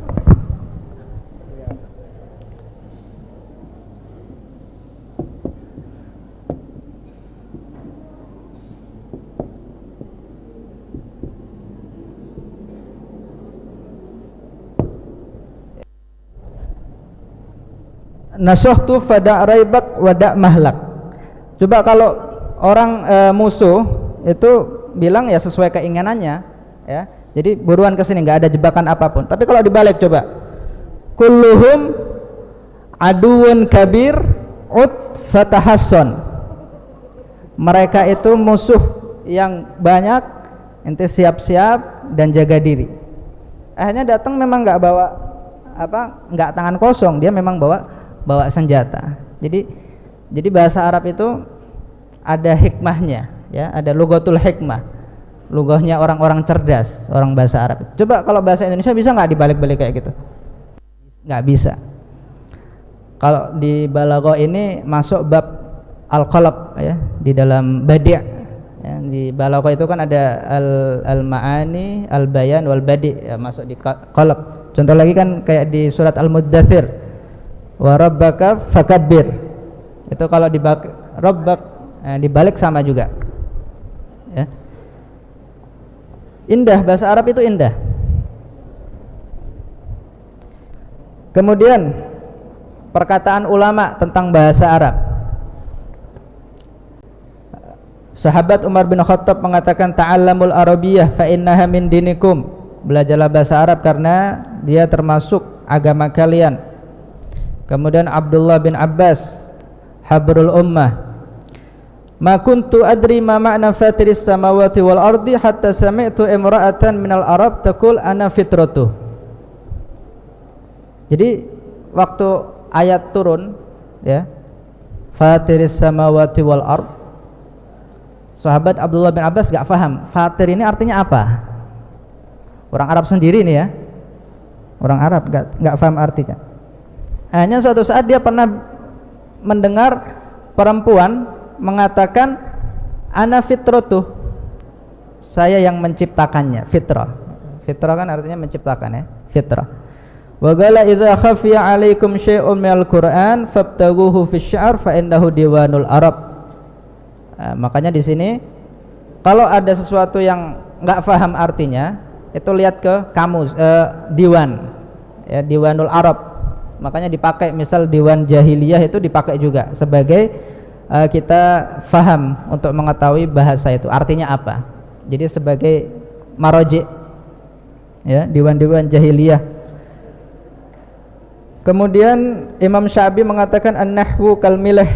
Nasahtu fada' raibak wada' mahlak. Coba kalau orang musuh itu bilang ya sesuai keinginannya, ya. Jadi buruan ke sini, nggak ada jebakan apapun. Tapi kalau dibalik coba, kulluhum aduun kabir ut fatahasson. Mereka itu musuh yang banyak, ente siap-siap dan jaga diri. Akhirnya datang memang nggak bawa nggak tangan kosong, dia memang bawa senjata. Jadi bahasa Arab itu ada hikmahnya, ya, ada lugatul hikmah, lugahnya orang-orang cerdas, orang bahasa Arab. Coba kalau bahasa Indonesia bisa nggak dibalik-balik kayak gitu? Nggak bisa. Kalau di balaghah ini masuk bab al-qalab, ya, di dalam badi'. Ya, di balaghah itu kan ada al-ma'ani, al-bayan wal badi', ya, masuk di qalab. Contoh lagi kan kayak di surat Al-Muddathir, wa rabbaka fakabbir. Itu kalau dibalik sama juga, ya. Indah, bahasa Arab itu indah. Kemudian perkataan ulama tentang bahasa Arab. Sahabat Umar bin Khattab mengatakan, ta'allamul arabiyyah fa innaha min dinikum. Belajarlah bahasa Arab karena dia termasuk agama kalian. Kemudian Abdullah bin Abbas, habrul ummah, ma kuntu adri ma ma'na fatiris samawati wal ardi hatta sami'tu imra'atan minal arab taqul ana fitratuh. Jadi waktu ayat turun, ya, fatiris samawati wal ard, sahabat Abdullah bin Abbas gak paham fatir ini artinya apa. Orang Arab sendiri nih, ya, orang Arab gak paham artinya. Hanya suatu saat dia pernah mendengar perempuan mengatakan ana fitratuh, saya yang menciptakannya. Fitrah kan artinya menciptakan, ya, fitrah. Wa qala idza khafiya 'alaikum syai'un minal Qur'an fabtaghuhu fisy-syi'r fa innahu diwanul Arab. Makanya di sini kalau ada sesuatu yang enggak paham artinya, itu lihat ke kamus, diwan, ya, diwanul Arab. Makanya dipakai, misal diwan jahiliyah itu dipakai juga sebagai kita faham untuk mengetahui bahasa itu artinya apa. Jadi sebagai maraji, ya, diwan-diwan jahiliyah. Kemudian Imam Syafi'i mengatakan an-nahwu kal milh,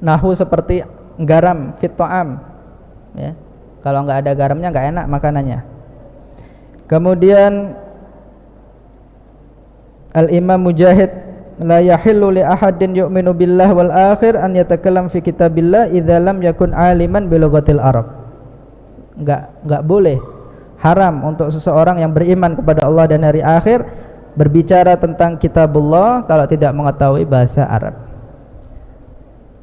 nahwu seperti garam fit ta'am, ya. Kalau nggak ada garamnya nggak enak makanannya. Kemudian Al-Imam Mujahid, la yahillu li ahadin yu'minu billah wal akhir an yatakallam fi kitabillah idza lam yakun aliman bi lughatil arab. Enggak boleh, haram untuk seseorang yang beriman kepada Allah dan hari akhir berbicara tentang kitabullah kalau tidak mengetahui bahasa Arab.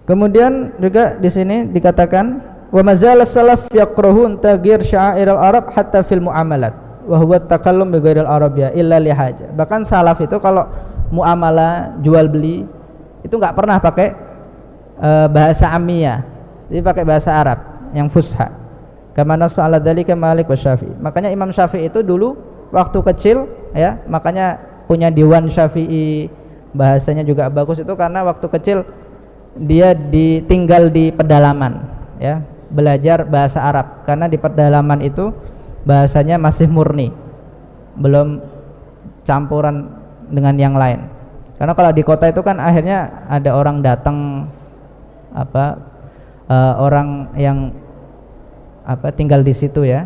Kemudian juga di sini dikatakan wa mazal salaf yaqrahun taghyir sya'airil arab hatta fil muamalat wa huwa takallum bi ghairil arabiyya illa li haja. Bahkan salaf itu kalau muamalah jual beli itu enggak pernah pakai bahasa amiyah, jadi pakai bahasa Arab yang fusha. Kama nassa ala dzalika Malik wa Syafi'i. Makanya Imam Syafi'i itu dulu waktu kecil, ya, makanya punya diwan Syafi'i, bahasanya juga bagus itu karena waktu kecil dia ditinggal di pedalaman, ya, belajar bahasa Arab karena di pedalaman itu bahasanya masih murni, belum campuran dengan yang lain. Karena kalau di kota itu kan akhirnya ada orang datang orang yang tinggal di situ, ya,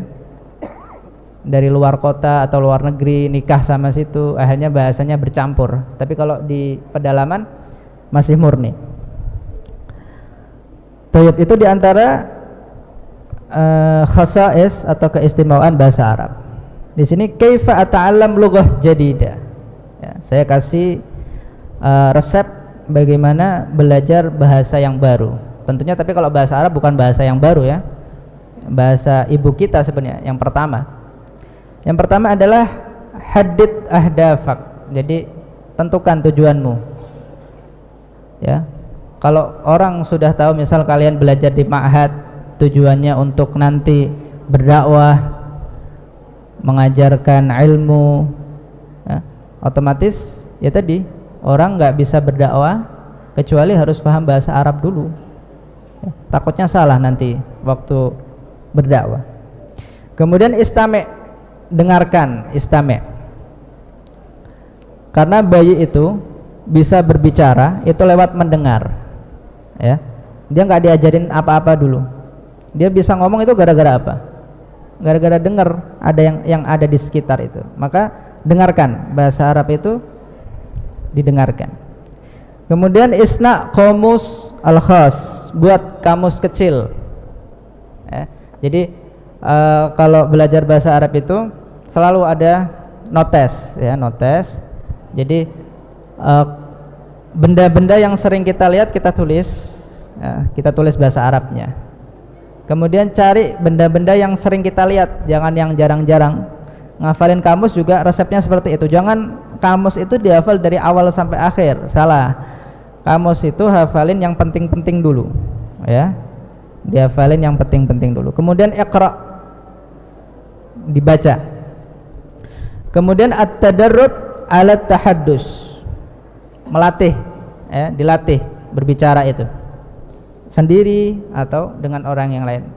dari luar kota atau luar negeri nikah sama situ, akhirnya bahasanya bercampur. Tapi kalau di pedalaman masih murni. Tayyib, itu diantara khasais atau keistimewaan bahasa Arab. Di sini kaifa ata'allam lughah jadida. Ya, saya kasih resep bagaimana belajar bahasa yang baru. Tentunya tapi kalau bahasa Arab bukan bahasa yang baru, ya. Bahasa ibu kita sebenarnya yang pertama. Yang pertama adalah hadid ahdafak. Jadi tentukan tujuanmu. Ya. Kalau orang sudah tahu misal kalian belajar di ma'had tujuannya untuk nanti berdakwah, mengajarkan ilmu, ya, otomatis ya tadi orang nggak bisa berdakwah kecuali harus paham bahasa Arab dulu, ya, takutnya salah nanti waktu berdakwah. Kemudian istami', dengarkan, istami', karena bayi itu bisa berbicara itu lewat mendengar, ya. Dia nggak diajarin apa-apa dulu, dia bisa ngomong itu gara-gara apa? Gara-gara dengar ada yang ada di sekitar itu. Maka dengarkan, bahasa Arab itu didengarkan. Kemudian isna qamus al-khas, buat kamus kecil, ya. Jadi kalau belajar bahasa Arab itu selalu ada notes, ya, notes. Jadi benda-benda yang sering kita lihat kita tulis, ya, kita tulis bahasa Arabnya. Kemudian cari benda-benda yang sering kita lihat, jangan yang jarang-jarang. Ngafalin kamus juga resepnya seperti itu. Jangan kamus itu dihafal dari awal sampai akhir, salah. Kamus itu hafalin yang penting-penting dulu, ya. Dihafalin yang penting-penting dulu. Kemudian iqra, dibaca. Kemudian at-tadarrub ala tahaddus, melatih, ya, dilatih berbicara itu sendiri atau dengan orang yang lain.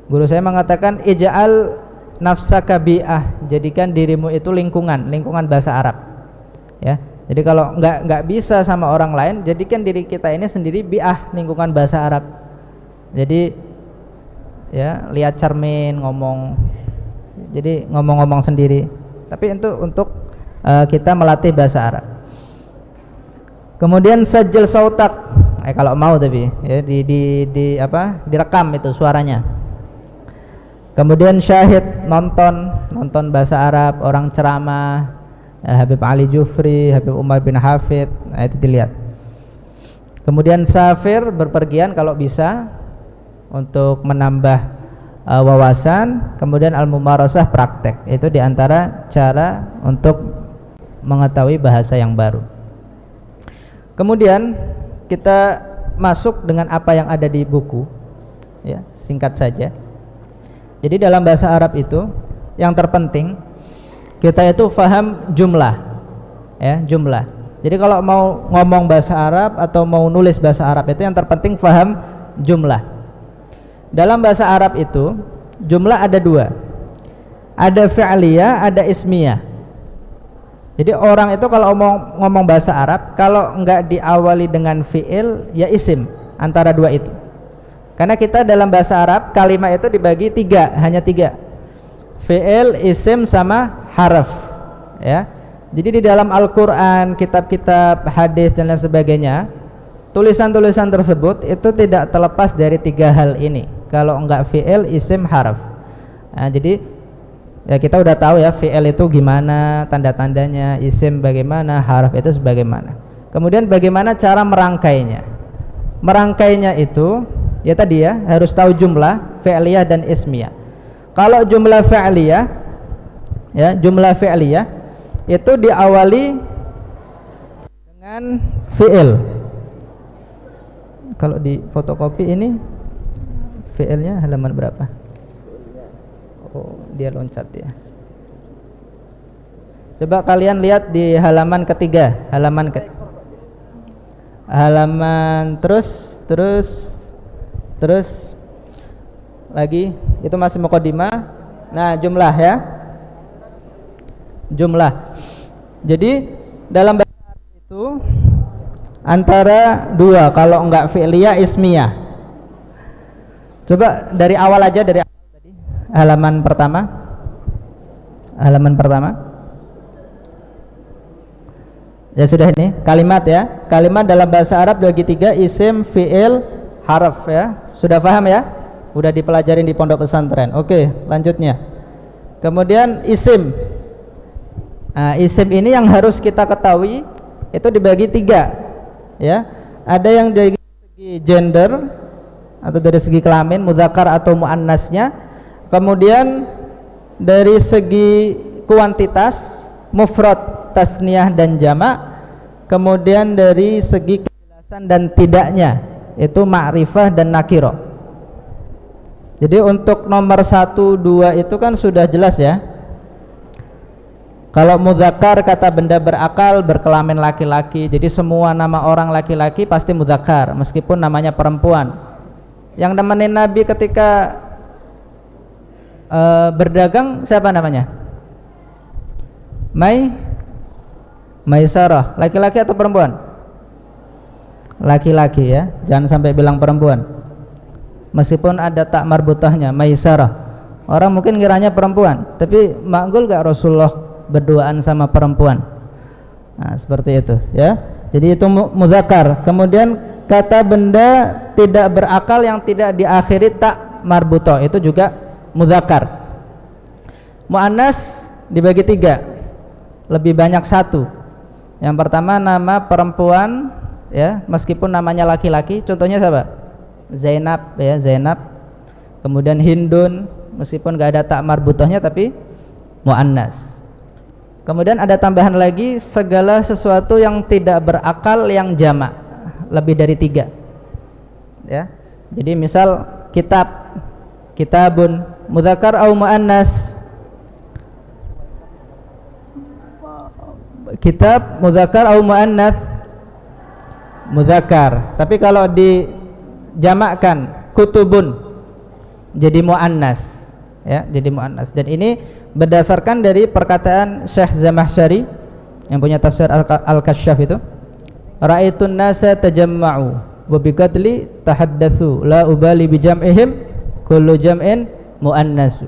Guru saya mengatakan ij'al nafsaka bi'ah, jadikan dirimu itu lingkungan bahasa Arab, ya. Jadi kalau nggak bisa sama orang lain, jadikan diri kita ini sendiri bi'ah, lingkungan bahasa Arab. Jadi ya lihat cermin, ngomong, jadi ngomong-ngomong sendiri. Tapi itu untuk kita melatih bahasa Arab. Kemudian sajil sautak, kalau mau tapi ya direkam itu suaranya. Kemudian syahid, nonton bahasa Arab, orang ceramah, Habib Ali Jufri, Habib Umar bin Hafid, nah itu dilihat. Kemudian safir, berpergian kalau bisa untuk menambah wawasan. Kemudian al-mumarasah, praktek. Itu diantara cara untuk mengetahui bahasa yang baru. Kemudian kita masuk dengan apa yang ada di buku, ya, singkat saja. Jadi dalam bahasa Arab itu yang terpenting kita itu faham jumlah, ya, jumlah. Jadi kalau mau ngomong bahasa Arab atau mau nulis bahasa Arab itu yang terpenting faham jumlah. Dalam bahasa Arab itu jumlah ada dua, ada fi'liyah, ada ismiyah. Jadi orang itu kalau ngomong bahasa Arab, kalau enggak diawali dengan fi'il, ya isim, antara dua itu. Karena kita dalam bahasa Arab kalimat itu dibagi tiga, hanya tiga, fi'il, isim, sama harf, ya. Jadi di dalam Al-Quran, kitab-kitab hadis dan lain sebagainya, tulisan-tulisan tersebut itu tidak terlepas dari tiga hal ini. Kalau enggak fi'il, isim, harf. Nah, jadi ya kita udah tahu ya fi'il itu gimana tanda-tandanya, isim bagaimana, harf itu sebagaimana. Kemudian bagaimana cara merangkainya. Merangkainya itu ya tadi ya harus tahu jumlah fi'liyah dan ismiyah. Kalau jumlah fi'liyah, ya jumlah fi'liyah itu diawali dengan fi'il. Kalau di fotokopi ini fi'ilnya halaman berapa? Oh, dia loncat ya. Coba kalian lihat di halaman ketiga, halaman terus lagi itu masih mukadimah. Nah, jumlah ya. Jumlah. Jadi dalam bahasa Arab itu antara dua, kalau enggak fi'liyah, ismiyah. Coba dari awal aja, dari awal tadi. Halaman pertama. Ya sudah, ini kalimat ya. Kalimat dalam bahasa Arab bagi tiga, isim, fi'il, harf ya. Sudah paham ya? Udah dipelajarin di pondok pesantren. Oke, lanjutnya. Kemudian isim. Nah, isim ini yang harus kita ketahui itu dibagi tiga, ya. Ada yang dari segi gender atau dari segi kelamin, mudzakkar atau muannasnya. Kemudian dari segi kuantitas, mufrad, tasniyah dan jamak. Kemudian dari segi kejelasan dan tidaknya, itu ma'rifah dan nakirah. Jadi untuk nomor 1, 2 itu kan sudah jelas ya. Kalau mudzakkar kata benda berakal, berkelamin laki-laki. Jadi semua nama orang laki-laki pasti mudzakkar meskipun namanya perempuan. Yang nemenin Nabi ketika berdagang siapa namanya? Maisarah. Laki-laki atau perempuan? Laki-laki ya. Jangan sampai bilang perempuan. Meskipun ada tak marbutahnya, Maisarah. Orang mungkin kiranya perempuan, tapi makgul gak Rasulullah berduaan sama perempuan? Nah, seperti itu ya. Jadi itu mudzakkar. Kemudian kata benda tidak berakal yang tidak diakhiri tak marbutoh, itu juga mudzakkar. Muannas dibagi tiga, lebih banyak satu. Yang pertama nama perempuan ya, meskipun namanya laki-laki. Contohnya siapa? Zainab ya, Zainab. Kemudian Hindun, meskipun gak ada tak marbutohnya tapi muannas. Kemudian ada tambahan lagi, segala sesuatu yang tidak berakal yang jamak, lebih dari tiga ya. Jadi misal kitab, kitabun, mudzakkar atau muannas. Kitab mudzakkar atau muannas? Mudzakkar. Tapi kalau dijamakkan kutubun jadi muannas ya, jadi muannas. Dan ini berdasarkan dari perkataan Syekh Zamakhsyari yang punya tafsir Al-Kasyaf itu, ra'aitun nasa tajamma'u wa biqatli tahaddatsu la ubali bijam'ihim kullu jam'in muannasu.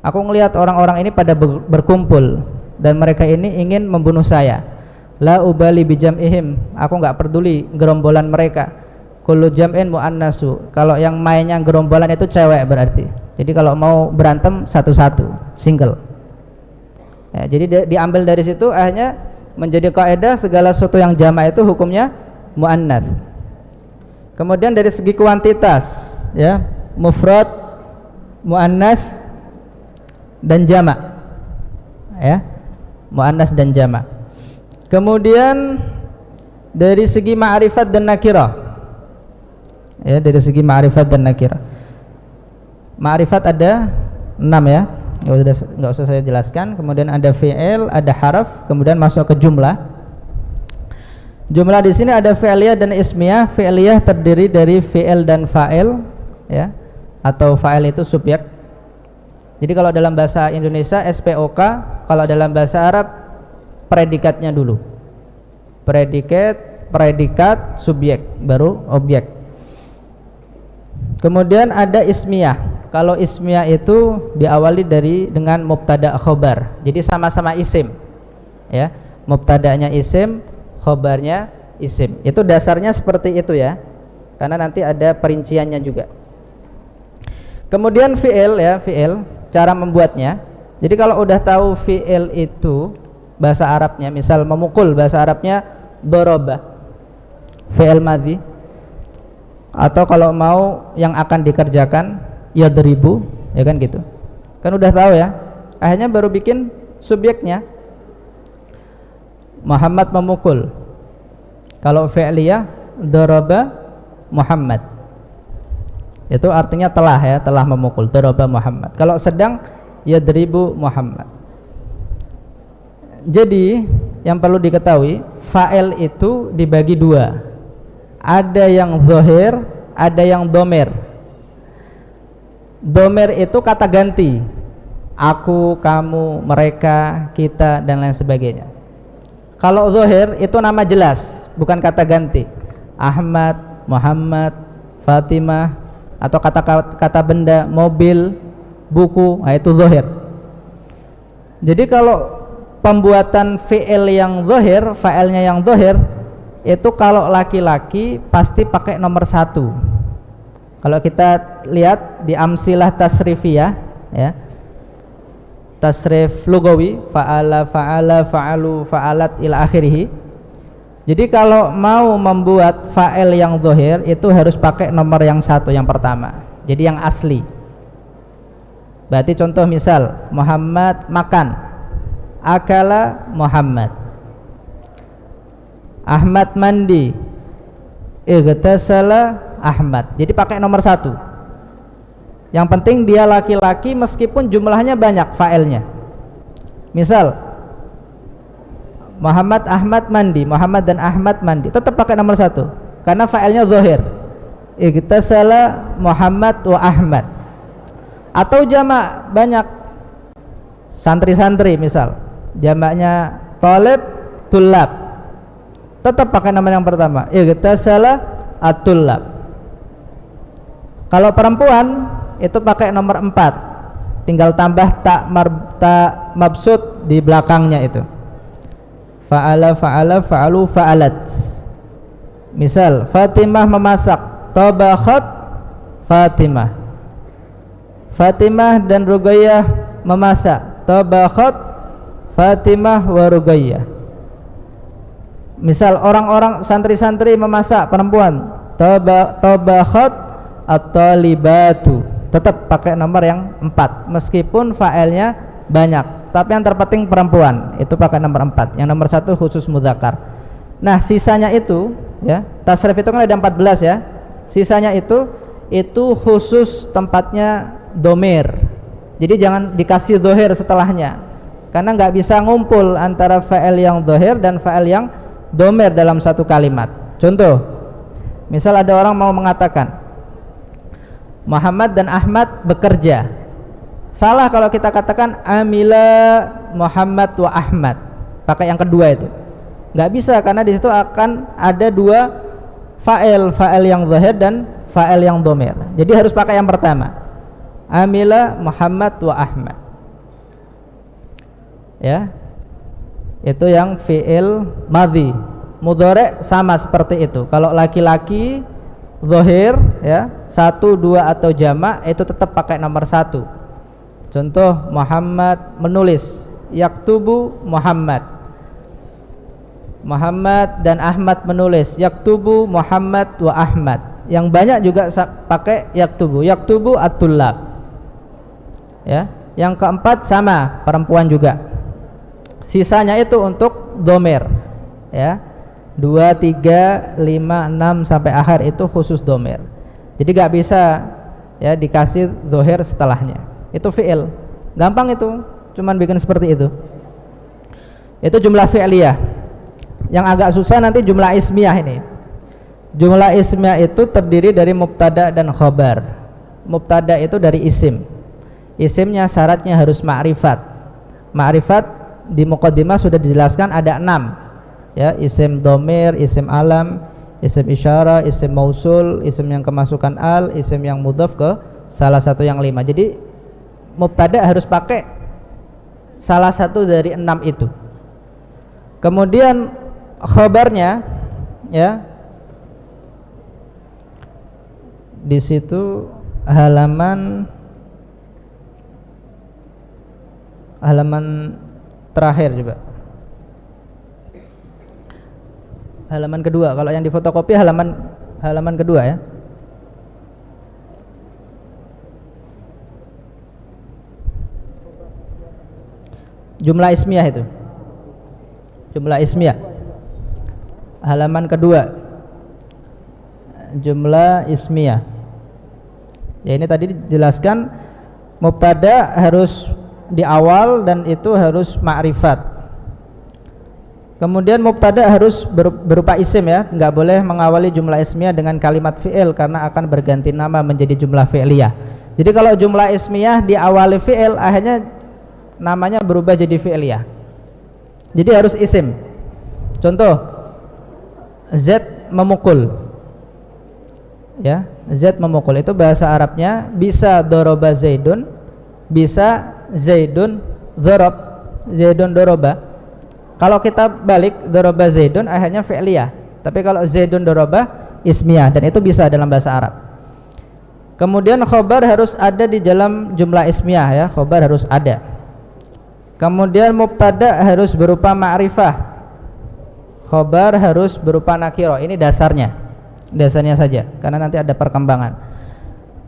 Aku ngelihat orang-orang ini pada berkumpul dan mereka ini ingin membunuh saya. La ubali bijam'ihim, aku enggak peduli gerombolan mereka. Kullu jam'in muannasu, kalau yang mainnya gerombolan itu cewek berarti. Jadi kalau mau berantem satu-satu, single ya. Jadi diambil dari situ akhirnya menjadi kaidah segala sesuatu yang jamak itu hukumnya muannats. Kemudian dari segi kuantitas ya, mufrad, muannas dan jamak ya, muannas dan jamak. Kemudian dari segi ma'rifat dan nakirah ya, dari segi ma'rifat dan nakirah. Ma'rifat ada 6 ya, nggak usah saya jelaskan. Kemudian ada fi'il, ada haraf, kemudian masuk ke jumlah. Jumlah di sini ada fi'liyah dan ismiyah. Fi'liyah terdiri dari fi'il dan fa'il ya, atau fa'il itu subjek. Jadi kalau dalam bahasa Indonesia SPOK, kalau dalam bahasa Arab predikatnya dulu. Predikat, subjek, baru objek. Kemudian ada ismiyah. Kalau ismiyah itu diawali dengan mubtada khobar. Jadi sama-sama isim. Ya, mubtadanya isim, khobarnya isim. Itu dasarnya seperti itu ya. Karena nanti ada perinciannya juga. Kemudian fi'il ya, fi'il, cara membuatnya. Jadi kalau udah tahu fi'il itu bahasa Arabnya, misal memukul, bahasa Arabnya doroba, fi'il madhi. Atau kalau mau yang akan dikerjakan yadribu, ya kan gitu. Kan udah tahu ya. Akhirnya baru bikin subjeknya. Muhammad memukul. Kalau fi'liyah daraba Muhammad. Itu artinya telah ya, telah memukul, daraba Muhammad. Kalau sedang yadribu Muhammad. Jadi yang perlu diketahui, fa'il itu dibagi dua. Ada yang zahir, ada yang domer. Domer itu kata ganti. Aku, kamu, mereka, kita, dan lain sebagainya. Kalau zahir itu nama jelas, bukan kata ganti. Ahmad, Muhammad, Fatimah, atau kata benda, mobil, buku, nah itu zahir. Jadi kalau pembuatan fi'il yang zahir, fa'ilnya yang zahir, itu kalau laki-laki pasti pakai nomor 1. Kalau kita lihat di amsilah tasrifiyah ya, tasrif lugawi, fa'ala, fa'ala, fa'alu, fa'alat ila akhirih. Jadi kalau mau membuat fa'il yang zahir itu harus pakai nomor yang 1, yang pertama. Jadi yang asli. Berarti contoh misal Muhammad makan, akala Muhammad. Ahmad mandi, igtasala Ahmad. Jadi pakai nomor 1. Yang penting dia laki-laki meskipun jumlahnya banyak fa'ilnya. Misal Muhammad Ahmad mandi, Muhammad dan Ahmad mandi, tetap pakai nomor 1 karena fa'ilnya zahir. Igtasala Muhammad wa Ahmad. Atau jamak banyak, santri-santri misal, jamaknya talib, tulab, tetap pakai nomor yang pertama, igtasala at-tulab. Kalau perempuan itu pakai nomor 4, tinggal tambah tak mabsud di belakangnya itu. Fa'ala, fa'ala, fa'alu, fa'alat. Misal Fatimah memasak, tabakhat Fatimah. Fatimah dan Ruqayyah memasak, tabakhat Fatimah wa Ruqayyah. Misal orang-orang santri-santri memasak, perempuan, tabakhat at-talibatu. Tetap pakai nomor yang 4 meskipun fa'ilnya banyak, tapi yang terpenting perempuan itu pakai nomor 4. Yang nomor 1 khusus mudzakkar. Nah sisanya itu ya, tasrif itu kan ada 14 ya, sisanya itu khusus tempatnya domir. Jadi jangan dikasih dohir setelahnya, karena nggak bisa ngumpul antara fa'il yang dohir dan fa'il yang domir dalam satu kalimat. Contoh, misal ada orang mau mengatakan Muhammad dan Ahmad bekerja. Salah kalau kita katakan amila Muhammad wa Ahmad, pakai yang kedua itu. Nggak bisa karena di situ akan ada dua fa'il, fa'il yang zahir dan fa'il yang dhamir. Jadi harus pakai yang pertama. Amila Muhammad wa Ahmad. Ya. Itu yang fi'il madhi. Mudhari' sama seperti itu. Kalau laki-laki zahir ya, 1, 2 atau jamak itu tetap pakai nomor 1. Contoh Muhammad menulis, yaktubu Muhammad. Muhammad dan Ahmad menulis, yaktubu Muhammad wa Ahmad. Yang banyak juga pakai yaktubu, yaktubu at-tullab. Ya, yang keempat sama, perempuan juga. Sisanya itu untuk dhamir. Ya. 2, 3, 5, 6 sampai akhir itu khusus dhamir. Jadi gak bisa ya dikasih zahir setelahnya. Itu fi'il. Gampang itu, cuman bikin seperti itu. Itu jumlah fi'liyah. Yang agak susah nanti jumlah ismiyah ini. Jumlah ismiyah itu terdiri dari mubtada dan khobar. Mubtada itu dari isim. Isimnya syaratnya harus ma'rifat. Ma'rifat di muqaddimah sudah dijelaskan ada 6 ya, isim dhamir, isim alam, isim isyarah, isim mausul, isim yang kemasukan al, isim yang mudhaf ke salah satu yang 5. Jadi mubtada harus pakai salah satu dari 6 itu. Kemudian khabarnya ya, di situ halaman terakhir juga, halaman kedua. Kalau yang di fotokopi halaman kedua ya. Jumlah ismiyah itu, jumlah ismiyah halaman kedua, jumlah ismiyah ya. Ini tadi dijelaskan mubtada harus di awal dan itu harus ma'rifat. Kemudian mubtada harus berupa isim ya, nggak boleh mengawali jumlah ismiyah dengan kalimat fi'il karena akan berganti nama menjadi jumlah fi'liyah. Jadi kalau jumlah ismiyah diawali fi'il, akhirnya namanya berubah jadi fi'liyah. Jadi harus isim. Contoh, Z memukul ya, Z memukul itu bahasa Arabnya bisa doroba Zaidun, bisa Zaidun dorob, Zaidun doroba. Kalau kita balik doroba Zaidun akhirnya fi'liyah, tapi kalau Zaidun doroba ismiyah, dan itu bisa dalam bahasa Arab. Kemudian khobar harus ada di dalam jumlah ismiyah ya, khobar harus ada. Kemudian mubtada harus berupa ma'rifah, khobar harus berupa nakiro. Ini dasarnya saja, karena nanti ada perkembangan.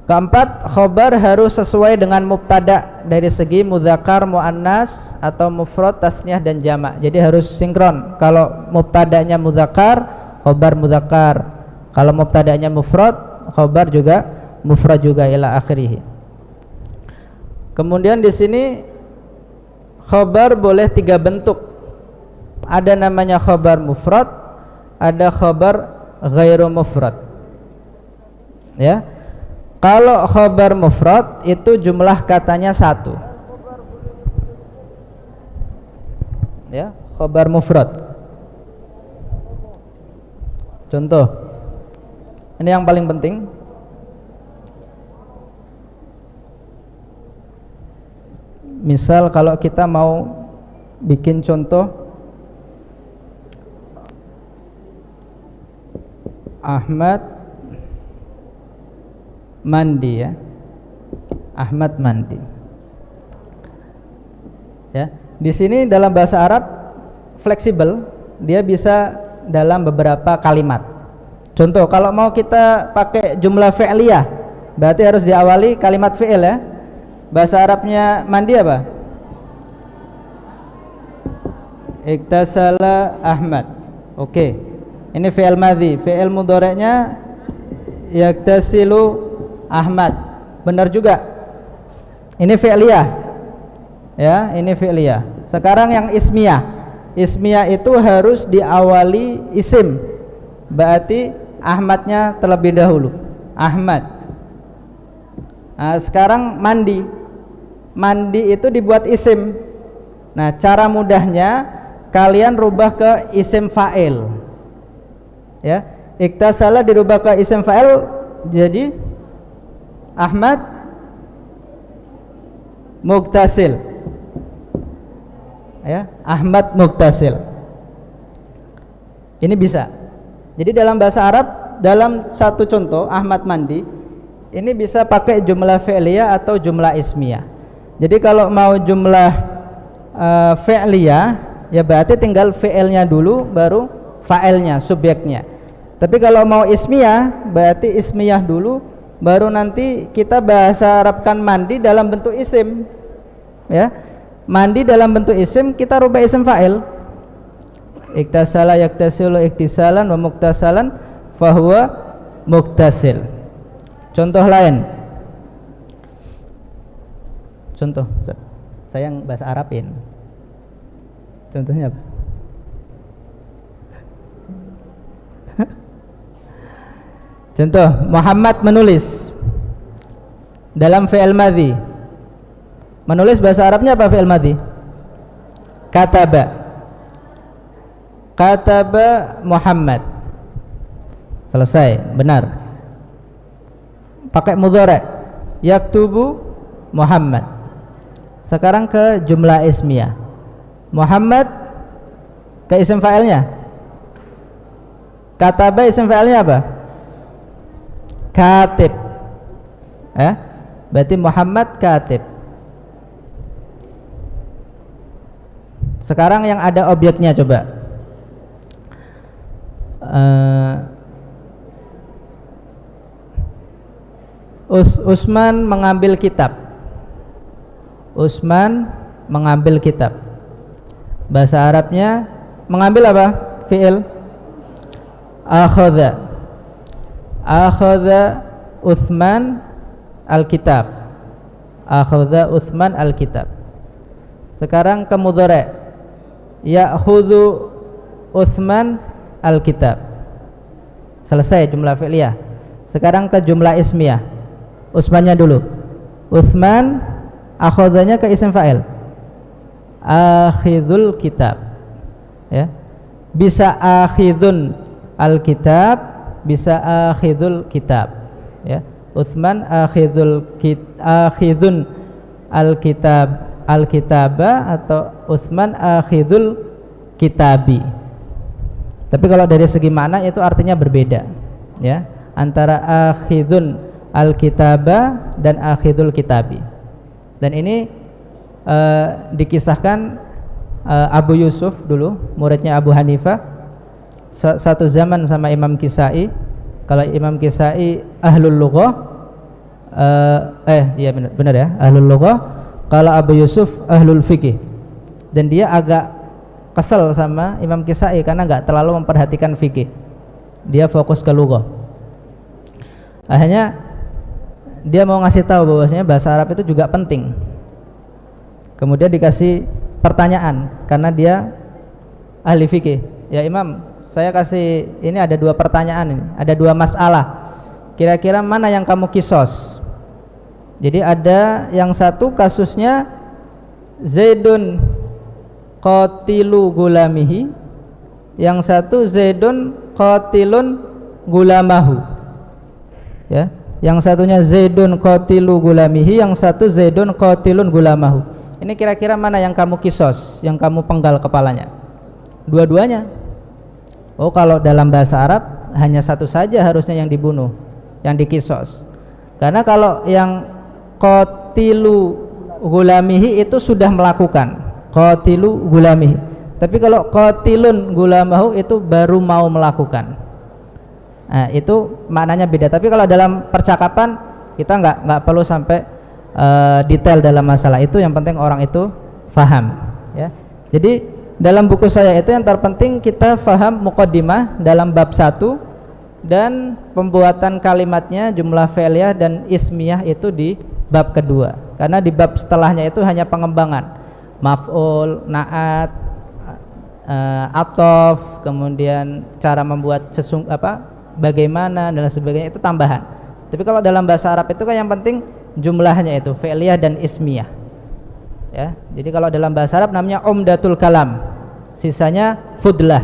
Keempat, khobar harus sesuai dengan mubtada dari segi mudzakkar, muannas atau mufrad, tasniyah dan jamak. Jadi harus sinkron. Kalau mubtadanya mudzakkar, khobar mudzakkar. Kalau mubtadanya mufrad, khobar juga mufrad juga ila akhirih. Kemudian di sini khobar boleh 3 bentuk. Ada namanya khobar mufrad, ada khobar ghairu mufrad. Ya. Kalau khobar mufrad itu jumlah katanya 1. Ya, khobar mufrad. Contoh. Ini yang paling penting. Misal kalau kita mau bikin contoh Ahmad mandi ya, Ahmad mandi ya. Di sini dalam bahasa Arab fleksibel, dia bisa dalam beberapa kalimat. Contoh, kalau mau kita pakai jumlah fi'liyah berarti harus diawali kalimat fi'il ya. Bahasa Arabnya mandi apa? Iktasala Ahmad. Oke. Ini fi'il madhi, fi'il mudhari'nya yaktasilu Ahmad. Benar juga. Ini fi'liyah. Ya, ini fi'liyah. Sekarang yang ismiyah. Ismiyah itu harus diawali isim. Berarti Ahmadnya terlebih dahulu. Ahmad. Nah, sekarang mandi. Mandi itu dibuat isim. Nah, cara mudahnya kalian rubah ke isim fa'il. Ya, iktasala dirubah ke isim fa'il jadi Ahmad Mughtasil. Ya, Ahmad Mughtasil. Ini bisa. Jadi dalam bahasa Arab, dalam satu contoh Ahmad mandi, ini bisa pakai jumlah fi'liyah atau jumlah ismiyah. Jadi kalau mau jumlah fi'liyah ya berarti tinggal fi'ilnya dulu baru fa'ilnya, subjeknya. Tapi kalau mau ismiyah berarti ismiyah dulu baru nanti kita bahasa Arabkan mandi dalam bentuk isim ya. Mandi dalam bentuk isim kita rubah isim fa'il. Iktasala yaktasilu iktisalan wa muktasalan fahuwa muktasil. Contoh lain. Contoh, saya yang bahasa Arabin. Contohnya apa? Contoh, Muhammad menulis dalam fi'il madhi. Menulis bahasa Arabnya apa fi'il madhi? Kataba Muhammad. Selesai, benar. Pakai mudhari'. Yaktubu Muhammad. Sekarang ke jumlah ismiyah. Muhammad ke isim fa'ilnya. Kataba isim fa'ilnya apa? Katib. Berarti Muhammad katib. Sekarang yang ada objeknya coba. Usman mengambil kitab. Usman mengambil kitab. Bahasa Arabnya mengambil apa? Fi'il akhadha. Akhadha Uthman al-kitab. Akhadha Uthman al-kitab. Sekarang ke mudhari'. Ya'khudhu Uthman al-kitab. Selesai jumlah fi'liyah. Sekarang ke jumlah ismiyah. Utsmannya dulu. Utsman, akhadhanya ke isim fa'il. Akhidul kitab. Ya. Bisa akhidun al-kitab, bisa akhidul kitab. Ya. Utsman akhidun al-kitab, al-kitaba, atau Utsman akhidul kitabi. Tapi kalau dari segi makna itu artinya berbeda, ya, antara akhidun al-kitaba dan akhidul kitabi. Dan ini dikisahkan Abu Yusuf dulu, muridnya Abu Hanifah, satu zaman sama Imam Kisai. Kalau Imam Kisai ahlul lughah, iya benar ya, ahlul lughah. Kalau Abu Yusuf ahlul fikih. Dan dia agak kesel sama Imam Kisai karena nggak terlalu memperhatikan fikih. Dia fokus ke lughah. Akhirnya dia mau ngasih tahu bahwasanya bahasa Arab itu juga penting. Kemudian dikasih pertanyaan karena dia ahli fikih. Ya Imam, saya kasih ini ada 2 pertanyaan ini, ada 2 masalah. Kira-kira mana yang kamu kisos? Jadi ada yang satu kasusnya Zaidun qatilu gulamihi, yang satu Zaidun qatilun gulamahu. Ya, yang satunya Zaidun qatilu gulamihi, yang satu Zaidun qatilun gulamahu. Ini kira-kira mana yang kamu kisos, yang kamu penggal kepalanya? Dua-duanya. Oh, kalau dalam bahasa Arab hanya satu saja harusnya yang dibunuh, yang dikisos. Karena kalau yang qatilu gulamihi itu sudah melakukan, qatilu gulamihi. Tapi kalau qatilun gulamahu itu baru mau melakukan. Nah, itu maknanya beda. Tapi kalau dalam percakapan kita nggak perlu sampai detail dalam masalah itu. Yang penting orang itu faham, ya. Jadi dalam buku saya itu yang terpenting kita faham muqaddimah dalam bab 1 dan pembuatan kalimatnya, jumlah fi'liyah dan ismiyah itu di bab kedua. Karena di bab setelahnya itu hanya pengembangan maf'ul, na'at, atof, kemudian cara membuat bagaimana dan sebagainya, itu tambahan. Tapi kalau dalam bahasa Arab itu kan yang penting jumlahnya itu fi'liyah dan ismiyah. Ya, jadi kalau dalam bahasa Arab namanya umdatul kalam, sisanya fudlah.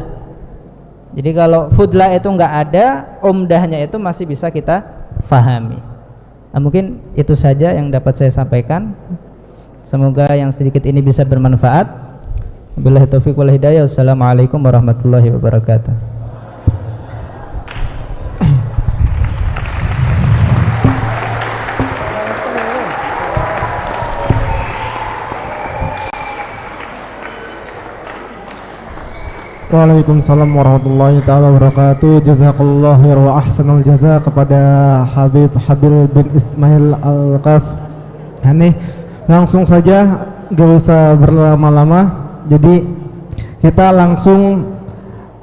Jadi kalau fudlah itu enggak ada, umdahnya itu masih bisa kita fahami. Nah, mungkin itu saja yang dapat saya sampaikan. Semoga yang sedikit ini bisa bermanfaat. Wabillahi taufiq wal hidayah. Wassalamualaikum warahmatullahi wabarakatuh. Waalaikumsalam warahmatullahi ta'ala wabarakatuh. Jazakallahu khair wa ahsanul jaza kepada Habib Habil bin Ismail Al-Qaf. Ini langsung saja, gak usah berlama-lama. Jadi kita langsung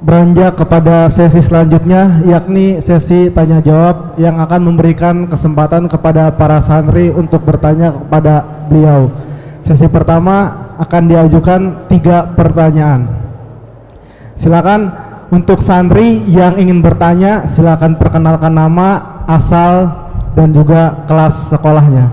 beranjak kepada sesi selanjutnya, yakni sesi tanya jawab yang akan memberikan kesempatan kepada para santri untuk bertanya kepada beliau. Sesi pertama akan diajukan 3 pertanyaan. Silakan untuk santri yang ingin bertanya, silakan perkenalkan nama, asal, dan juga kelas sekolahnya.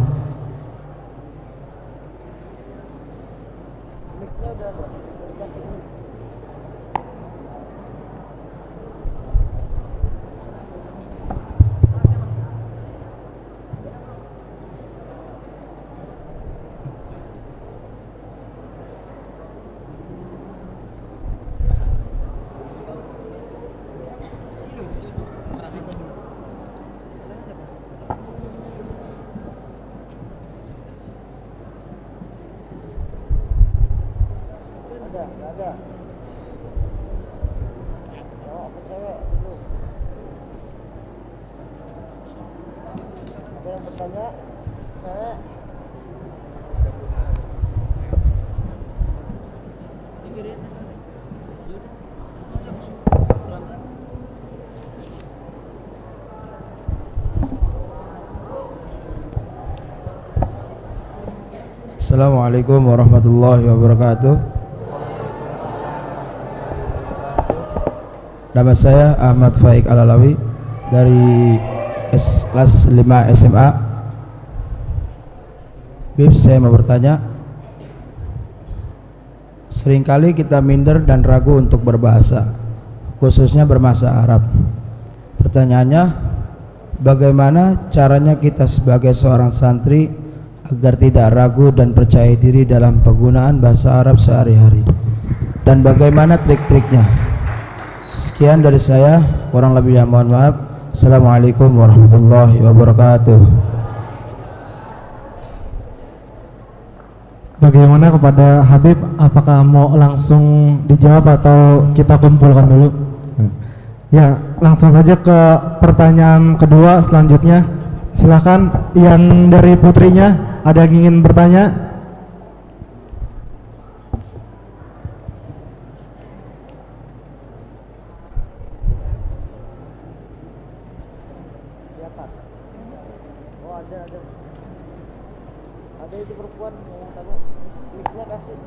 Assalamualaikum warahmatullahi wabarakatuh. Nama saya Ahmad Faik Alalawi dari kelas 5 SMA. Bib, saya mau bertanya, seringkali kita minder dan ragu untuk berbahasa, khususnya berbahasa Arab. Pertanyaannya, bagaimana caranya kita sebagai seorang santri agar tidak ragu dan percaya diri dalam penggunaan bahasa Arab sehari-hari, dan bagaimana trik-triknya? Sekian dari saya, kurang lebihnya mohon maaf. Assalamualaikum warahmatullahi wabarakatuh. Bagaimana kepada Habib, apakah mau langsung dijawab atau kita kumpulkan dulu? Ya, langsung saja ke pertanyaan kedua selanjutnya. Silakan yang dari putrinya, ada yang ingin bertanya? Di atas. Oh, ada. Ada itu perempuan yang tanya. Mic-nya kasih.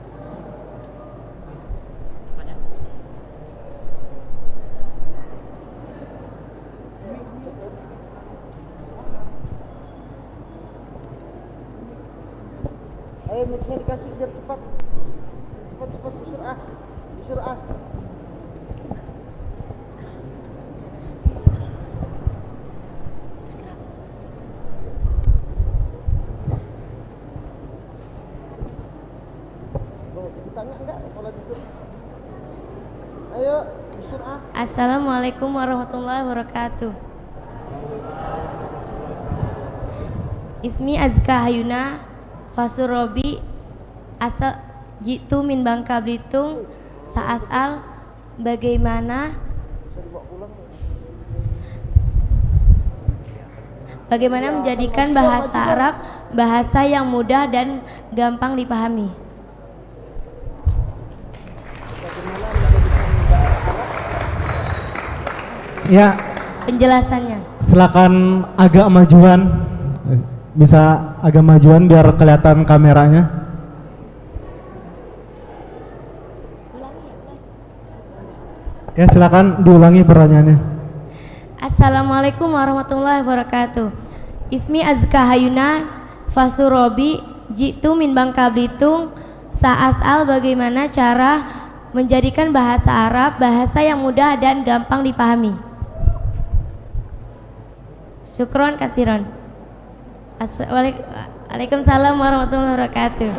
Ayo mic-nya dikasih biar cepat. Cepat Busurah. Ditanya enggak kalau duduk? Ayo Busurah. Assalamualaikum warahmatullahi wabarakatuh. Ismi Azka Hayuna Fasurobi asal jitu min Bangka Belitung saasal bagaimana menjadikan bahasa Arab bahasa yang mudah dan gampang dipahami. Ya, Penjelasannya. silakan agak majuan, bisa agak majuan biar kelihatan kameranya. Ya, silakan diulangi pertanyaannya. Assalamualaikum warahmatullahi wabarakatuh. Ismi Azka Hayuna Fasurobi jitu min Bangka Belitung saasal bagaimana cara menjadikan bahasa Arab bahasa yang mudah dan gampang dipahami. Syukron kasiron. Waalaikumsalam warahmatullahi wabarakatuh.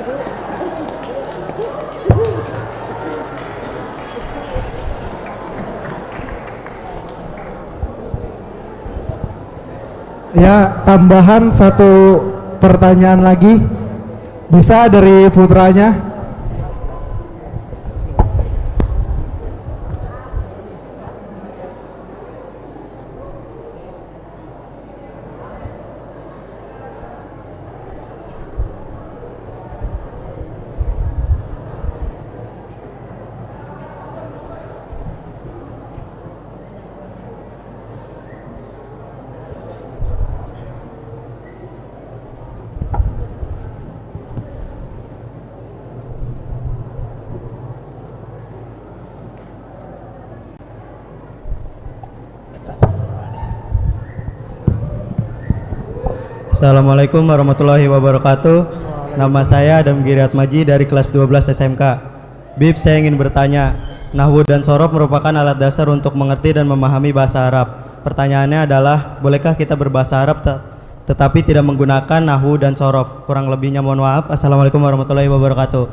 Ya, tambahan satu pertanyaan lagi, bisa dari putranya. Assalamualaikum warahmatullahi wabarakatuh. Nama saya Adam Giriat Maji dari kelas 12 SMK. Bib, saya ingin bertanya, nahwu dan sorof merupakan alat dasar untuk mengerti dan memahami bahasa Arab. Pertanyaannya adalah, bolehkah kita berbahasa Arab tetapi tidak menggunakan nahwu dan sorof? Kurang lebihnya mohon maaf. Assalamualaikum warahmatullahi wabarakatuh.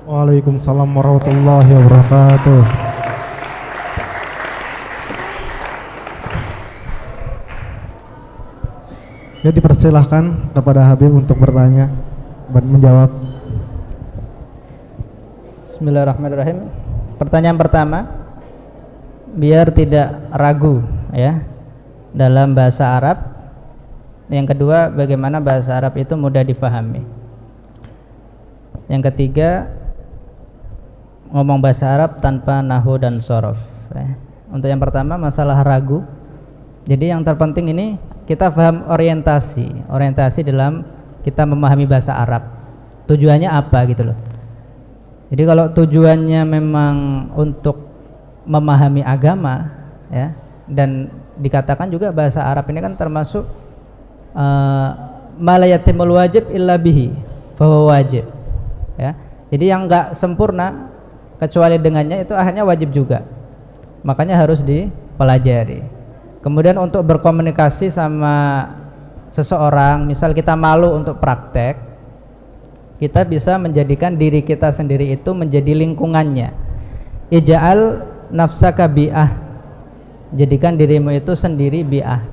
Waalaikumsalam warahmatullahi wabarakatuh. Ya, dipersilahkan kepada Habib untuk bertanya dan menjawab. Bismillahirrahmanirrahim. Pertanyaan pertama, biar tidak ragu ya dalam bahasa Arab. Yang kedua, bagaimana bahasa Arab itu mudah difahami. Yang ketiga, ngomong bahasa Arab tanpa nahwu dan sorof ya. Untuk yang pertama, masalah ragu. Jadi yang terpenting ini kita paham orientasi dalam kita memahami bahasa Arab. Tujuannya apa gitu loh. Jadi kalau tujuannya memang untuk memahami agama ya, dan dikatakan juga bahasa Arab ini kan termasuk ma la yatimul wajib illa bihi fahuwa wajib ya. Jadi yang enggak sempurna kecuali dengannya itu akhirnya wajib juga. Makanya harus dipelajari. Kemudian untuk berkomunikasi sama seseorang, misal kita malu untuk praktek, kita bisa menjadikan diri kita sendiri itu menjadi lingkungannya. Ija'al nafsaka bi'ah, jadikan dirimu itu sendiri bi'ah.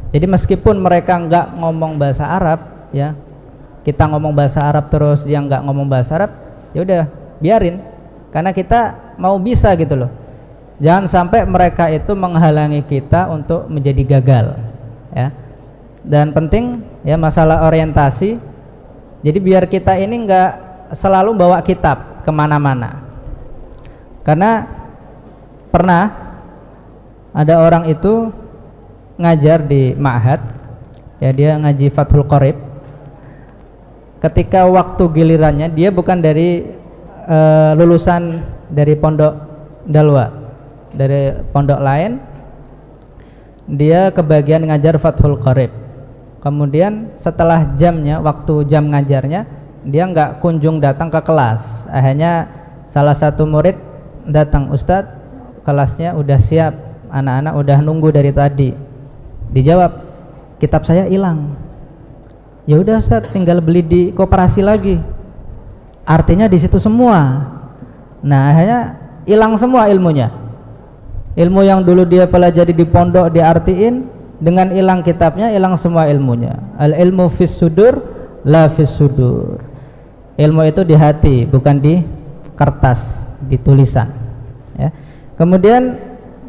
Jadi meskipun mereka enggak ngomong bahasa Arab ya, kita ngomong bahasa Arab terus dia enggak ngomong bahasa Arab, ya udah biarin, karena kita mau bisa gitu loh. Jangan sampai mereka itu menghalangi kita untuk menjadi gagal ya. Dan penting ya masalah orientasi. Jadi biar kita ini enggak selalu bawa kitab kemana-mana. Karena pernah ada orang itu ngajar di ma'had ya, dia ngaji Fathul Qorib. Ketika waktu gilirannya, dia bukan dari lulusan dari pondok Dalwa, dari pondok lain, dia kebagian ngajar Fathul Qorib. Kemudian setelah jamnya, waktu jam ngajarnya, dia nggak kunjung datang ke kelas. Akhirnya salah satu murid datang, Ustadz, kelasnya udah siap, anak-anak udah nunggu dari tadi. Dijawab, kitab saya hilang. Ya udah Ustadz, tinggal beli di koperasi lagi. Artinya di situ semua. Nah akhirnya hilang semua ilmunya. Ilmu yang dulu dia pelajari di pondok diartiin, dengan hilang kitabnya hilang semua ilmunya. Al ilmu fis sudur la fis sudur. Ilmu itu di hati, bukan di kertas, di tulisan ya. Kemudian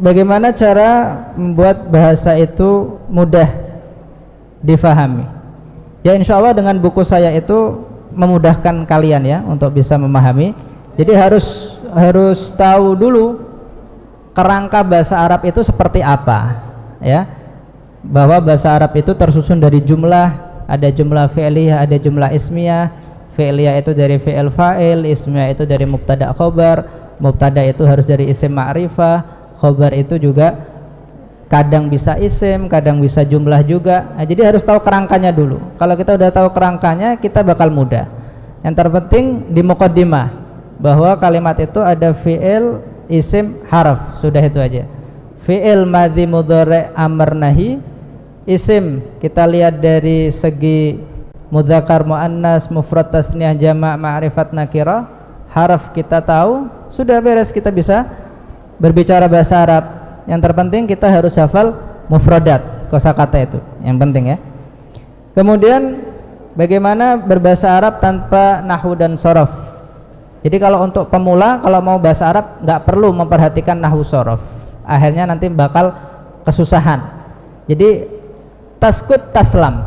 bagaimana cara membuat bahasa itu mudah difahami? Ya insya Allah dengan buku saya itu memudahkan kalian ya untuk bisa memahami. Jadi harus tahu dulu kerangka bahasa Arab itu seperti apa ya, bahwa bahasa Arab itu tersusun dari jumlah, ada jumlah fi'liyah, ada jumlah ismiyah. Fi'liyah itu dari fi'il fa'il, ismiyah itu dari mubtada khobar, mubtada itu harus dari isim ma'rifah, khobar itu juga kadang bisa isim, kadang bisa jumlah juga. Nah, jadi harus tahu kerangkanya dulu. Kalau kita udah tahu kerangkanya, kita bakal mudah. Yang terpenting di muqaddimah, bahwa kalimat itu ada fi'il, isim, harf, sudah itu aja. Fi'il, madhi, mudhari', amr, nahi. Isim kita lihat dari segi mudzakkar, muannas, mufrad, tasniyah, jama', ma'rifat, nakirah. Harf kita tahu, sudah beres, kita bisa berbicara bahasa Arab. Yang terpenting kita harus hafal mufradat, kosakata itu yang penting ya. Kemudian bagaimana berbahasa Arab tanpa nahwu dan sorof? Jadi kalau untuk pemula, kalau mau bahasa Arab nggak perlu memperhatikan nahwu sorof, akhirnya nanti bakal kesusahan. Jadi taskut taslam,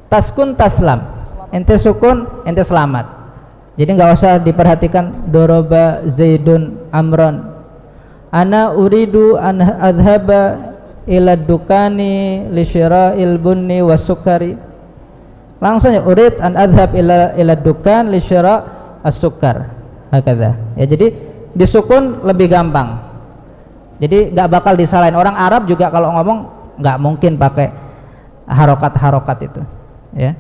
taskun taslam, ente sukun ente selamat. Jadi nggak usah diperhatikan doroba zaidun amron. Ana uridu an adhaba ila dukani li syira'il bunni wasukari. Langsung ya, urid an adhab ila dukan li syira' as-sukar. Hakadha. Ya, jadi disukun lebih gampang. Jadi nggak bakal disalahin. Orang Arab juga kalau ngomong nggak mungkin pakai harokat-harokat itu ya.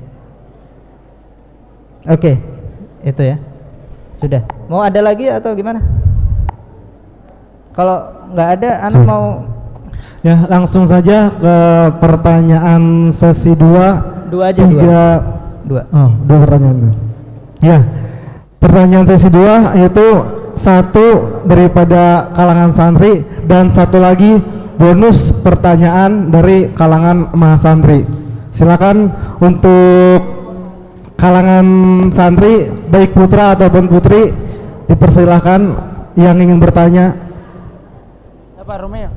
Oke, itu ya. Sudah. Mau ada lagi atau gimana? Kalau nggak ada, anak mau Ya, langsung saja ke pertanyaan sesi 2. dua aja, dua. Oh, 2 pertanyaan. Ya. Pertanyaan sesi 2 yaitu satu daripada kalangan santri dan satu lagi bonus pertanyaan dari kalangan mahasantri. Silakan untuk kalangan santri baik putra ataupun putri dipersilahkan yang ingin bertanya. Apa Romeo?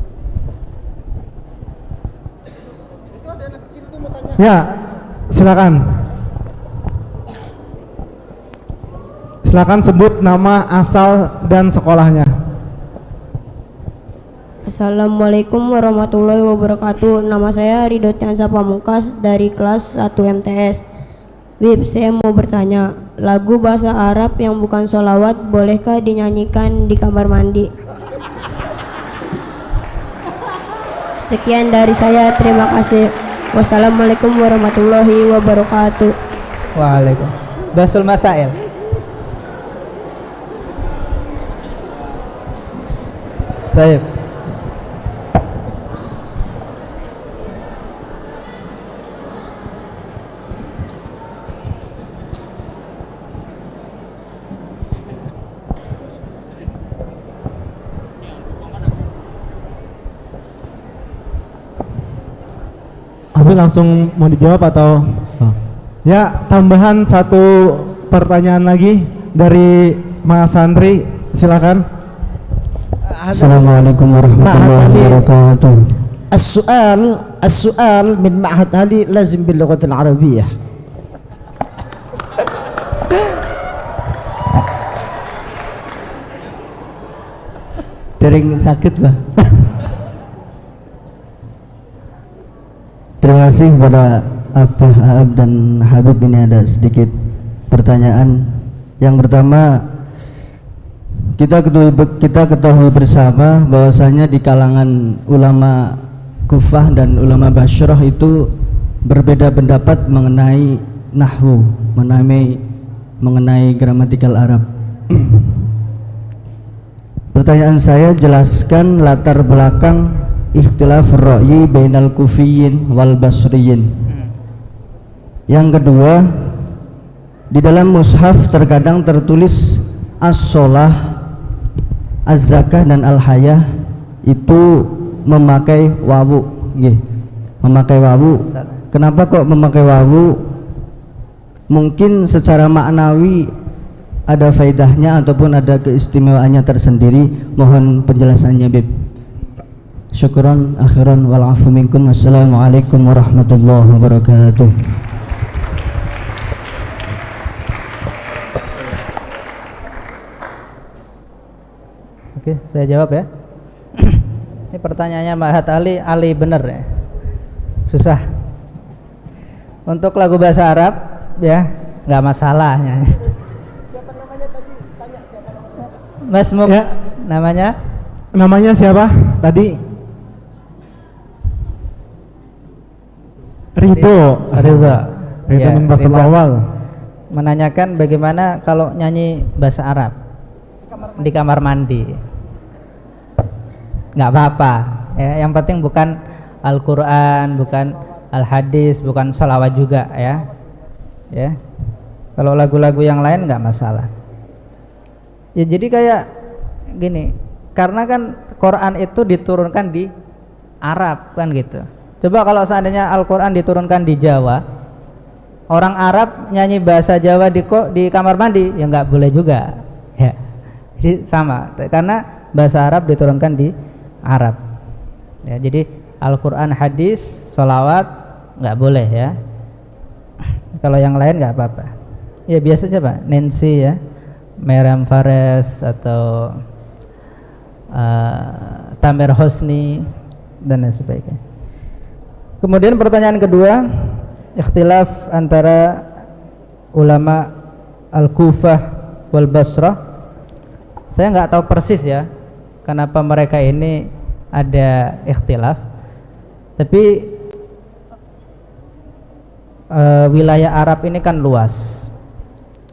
Ya, silakan. Silakan sebut nama, asal dan sekolahnya. Assalamualaikum warahmatullahi wabarakatuh. Nama saya Ridho Tiansa Pamungkas dari kelas 1 MTS. Wib, saya mau bertanya, lagu bahasa Arab yang bukan sholawat bolehkah dinyanyikan di kamar mandi? Sekian dari saya, terima kasih. Wassalamualaikum warahmatullahi wabarakatuh. Waalaikumsalam. Basul Masail. Baik. Abi langsung mau dijawab atau? Ya, tambahan satu pertanyaan lagi dari Mas Santri, silakan. Assalamualaikum warahmatullahi wabarakatuh. السؤال من معهد علي لازم باللغة العربية. Tering sakit Pak. Terima kasih kepada Abah Aab dan Habib. Ini ada sedikit pertanyaan. Yang pertama, kita ketahui bersama bahwasanya di kalangan ulama Kufah dan ulama Bashrah itu berbeda pendapat mengenai nahwu, mengenai gramatikal Arab. Pertanyaan saya, jelaskan latar belakang ikhtilaf ra'yi bainal kufiyyin wal basriyin. Yang kedua, di dalam mushaf terkadang tertulis as-sholah, az-zakah dan al-hayah itu memakai wawu, memakai wawu. Kenapa kok memakai wawu? Mungkin secara maknawi ada faedahnya ataupun ada keistimewaannya tersendiri. Mohon penjelasannya, Bib. Syukran akhiran wal afu minkum. Wassalamualaikum warahmatullahi wabarakatuh. Oke, saya jawab ya. Ini pertanyaannya Mahat Ali bener ya. Susah. Untuk lagu bahasa Arab ya, nggak masalahnya. Siapa namanya tadi? Tanya siapa namanya? Mas Muk ya. Namanya siapa tadi? Ridho ya, min Basal Awal menanyakan bagaimana kalau nyanyi bahasa Arab di kamar mandi. Nggak apa-apa ya, yang penting bukan Al-Quran, bukan Al-Hadis, bukan sholawat juga ya. Kalau lagu-lagu yang lain nggak masalah ya. Jadi kayak gini, karena kan Quran itu diturunkan di Arab kan gitu. Coba kalau seandainya Al-Quran diturunkan di Jawa, orang Arab nyanyi bahasa Jawa di kamar mandi ya nggak boleh juga ya. Jadi sama, karena bahasa Arab diturunkan di Arab ya. Jadi Al-Quran, hadis, sholawat nggak boleh ya. Kalau yang lain nggak apa-apa ya. Biasa coba Nancy ya, Meram Fares atau Tamer Hosni dan lain sebagainya. Kemudian pertanyaan kedua, ikhtilaf antara ulama Al-Kufah wal Basrah. Saya nggak tahu persis ya kenapa mereka ini ada ikhtilaf, tapi wilayah Arab ini kan luas.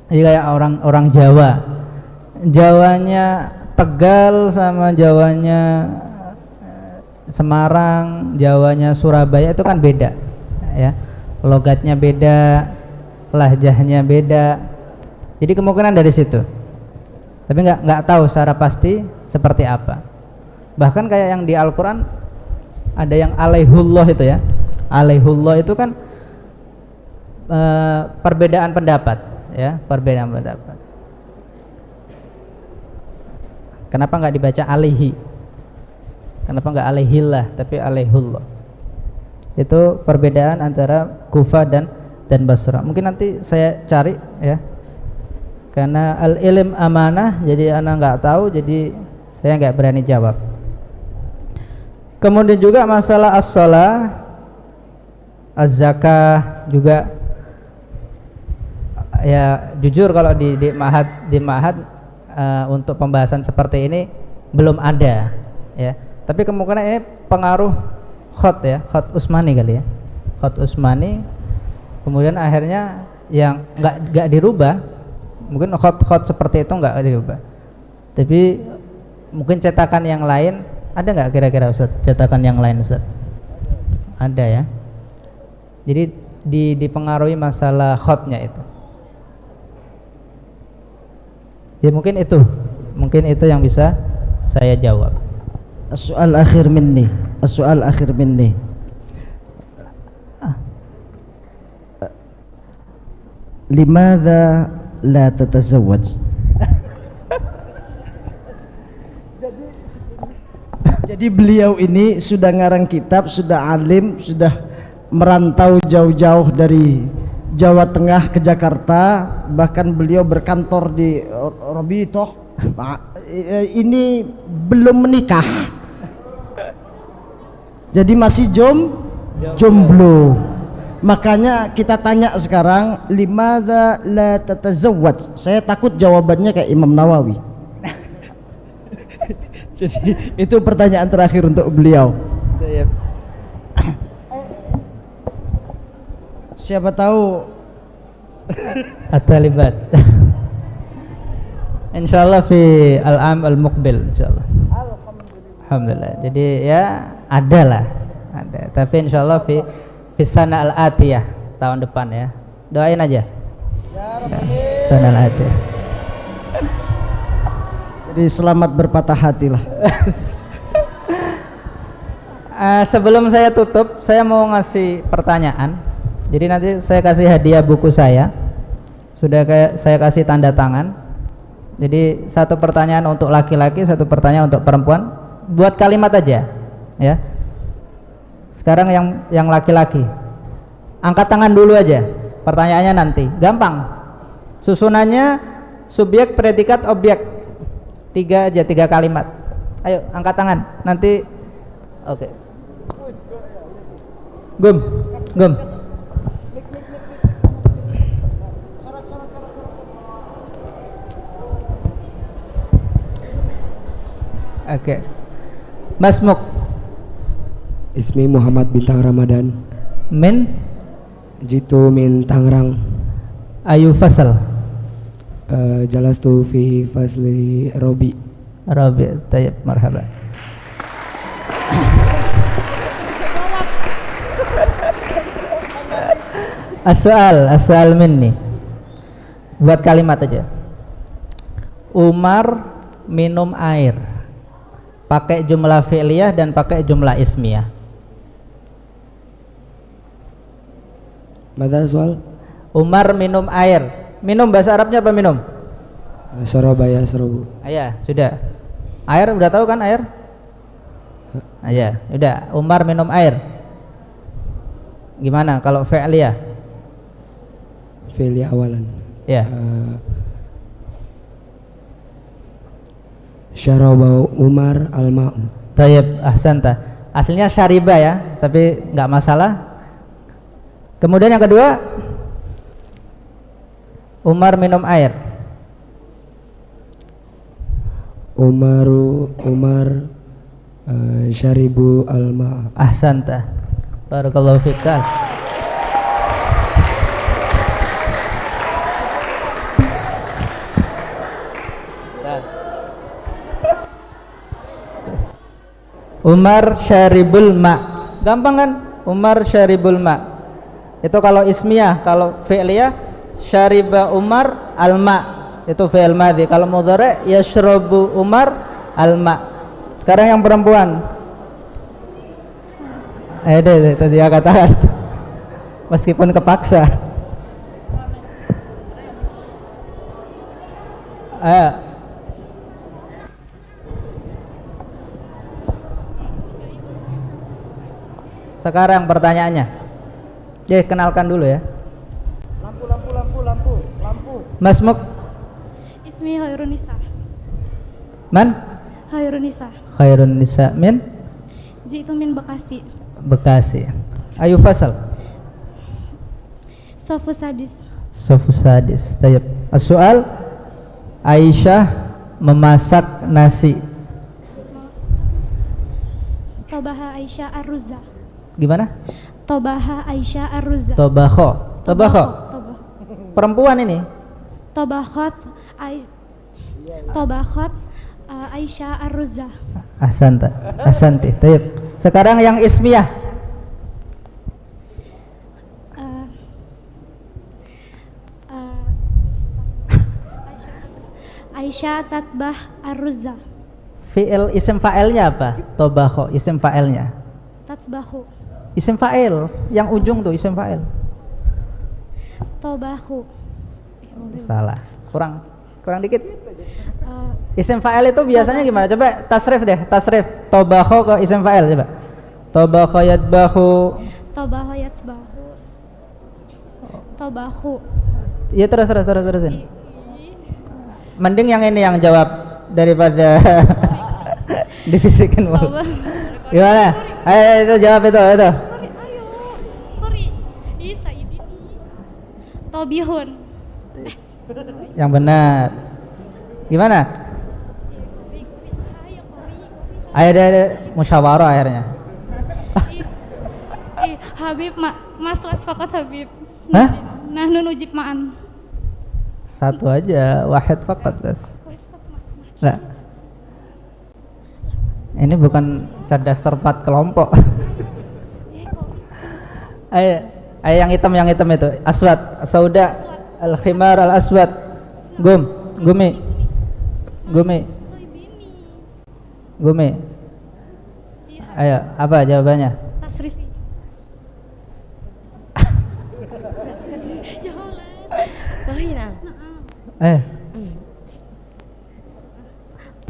Jadi kayak orang Jawa Jawanya Tegal sama Jawanya Semarang, Jawanya Surabaya itu kan beda ya. Logatnya beda, lahjahnya beda. Jadi kemungkinan dari situ. Tapi nggak tahu secara pasti seperti apa. Bahkan kayak yang di Al-Qur'an ada yang alaihullah itu ya. Alaihullah itu kan perbedaan pendapat ya, perbedaan pendapat. Kenapa nggak dibaca alaihi? Kenapa nggak alaihillah tapi alaihullah? Itu perbedaan antara Kufah dan Basra. Mungkin nanti saya cari ya. Karena al-ilm amanah, jadi anak nggak tahu, jadi saya nggak berani jawab. Kemudian juga masalah as-shalah, az-zakah juga ya jujur kalau di ma'had untuk pembahasan seperti ini belum ada ya. Tapi kemungkinan ini pengaruh khot ya, khot Utsmani kali ya. Khot Utsmani kemudian akhirnya yang nggak dirubah. Mungkin khot seperti itu nggak dirubah. Tapi mungkin cetakan yang lain ada nggak kira-kira Ustaz? Cetakan yang lain Ustaz? Ada ya. Jadi dipengaruhi masalah khotnya itu. Ya mungkin itu yang bisa saya jawab. As-soal akhir minni. As-soal akhir minni. Limadha la tatazawwaj? Jadi beliau ini sudah ngarang kitab, sudah alim, sudah merantau jauh-jauh dari Jawa Tengah ke Jakarta, bahkan beliau berkantor di Robitoh. Ini belum menikah, jadi masih jomblo. Makanya kita tanya sekarang, limadza la tatazawwaj? Saya takut jawabannya kayak Imam Nawawi. Jadi itu pertanyaan terakhir untuk beliau. Siapa tahu at-talibat. Insyaallah fi al-am al-muqbil insyaallah. Alhamdulillah. Jadi ya ada lah, ada. Tapi insyaallah fi sana al-atiyah tahun depan ya. Doain aja. Sana al-atiyah. Jadi selamat berpatah hati lah. Sebelum saya tutup, saya mau ngasih pertanyaan. Jadi nanti saya kasih hadiah buku saya. Sudah saya kasih tanda tangan. Jadi satu pertanyaan untuk laki-laki, satu pertanyaan untuk perempuan. Buat kalimat aja, ya. Sekarang yang laki-laki, angkat tangan dulu aja. Pertanyaannya nanti, gampang. Susunannya subjek, predikat, objek. 3 aja, 3 kalimat. Ayo angkat tangan. Nanti, oke. Gum. Oke. Mas Muk. Ismi Muhammad Bintang Ramadan. Min Jitu min Tangerang. Ayu fasal. Jalastu fi fasli Robi. Robi, tayyib, marhaba. As-soal minni. Buat kalimat aja. Umar minum air. Pakai jumlah fi'liyah dan pakai jumlah ismiyah. Mada soal? Umar minum air. Minum bahasa Arabnya apa minum? Surabaya, Surabu. Iya, sudah. Air udah tahu kan air? Iya, udah. Umar minum air. Gimana kalau fi'liyah? Fi'liyah awalan. Ya. Syaraba Umar al-ma'u. Tayyib, ahsanta. Aslinya syariba ya, tapi nggak masalah. Kemudian yang kedua, Umar minum air. Umar syaribu al-ma'a. Ahsanta. Barakallahu fikal. Umar syaribul ma. Gampang kan? Umar syaribul ma. Itu kalau ismiyah. Kalau fi'liyah, syariba Umar al-ma. Itu fi'il madhi. Kalau mudhari' yashrabu Umar al-ma. Sekarang yang perempuan. Deh, tadi dia katakan. Meskipun kepaksa. Sekarang pertanyaannya. Kenalkan dulu ya. Lampu. Mas Muk. Ismi Khairunisa. Man? Khairunisa. Khairunisa min? Jitu min Bekasi. Bekasi. Ayu fasal. Sofu sadis. Sofu sadis. Tayyib. As-soal, Aisyah memasak nasi. Tobaha Aisyah ar-Ruza. Gimana? Tobaha Aisyah ar-Ruza. Tobakho. Perempuan ini. Tobakhot Aisyah ar-Ruza. Ahsanti. Tayyib. Sekarang yang ismiyah. Aisyah tatbah ar-Ruza. Fi'il isim fa'ilnya apa? Tobakho isim fa'ilnya. Tatbahu. Isim fa'il yang ujung tuh isim fa'il. Tobahu. Salah. Kurang dikit. Isim fa'il itu biasanya gimana? Coba tasrif deh, tasrif. Tobakho ke isim fa'il coba. Tobakho yatbahu. Tobaho yatsbahu. Tobahu. Iya terusin. Mending yang ini yang jawab daripada divisikan mulu. Gimana? Ayo itu jawab itu. Tobihun. Yang benar. Gimana? Ayo ada musyawarah akhirnya. Habib Mas Wasfakat Habib. Hah? Nahnu nujib ma'an. Satu aja, wahid faqat bas. Enggak. Ini bukan cerdas cermat kelompok. Ayo yang hitam itu. Aswad, sauda, al-khimar al-aswad. Gumi. Ayo, apa jawabannya? Tasrifi.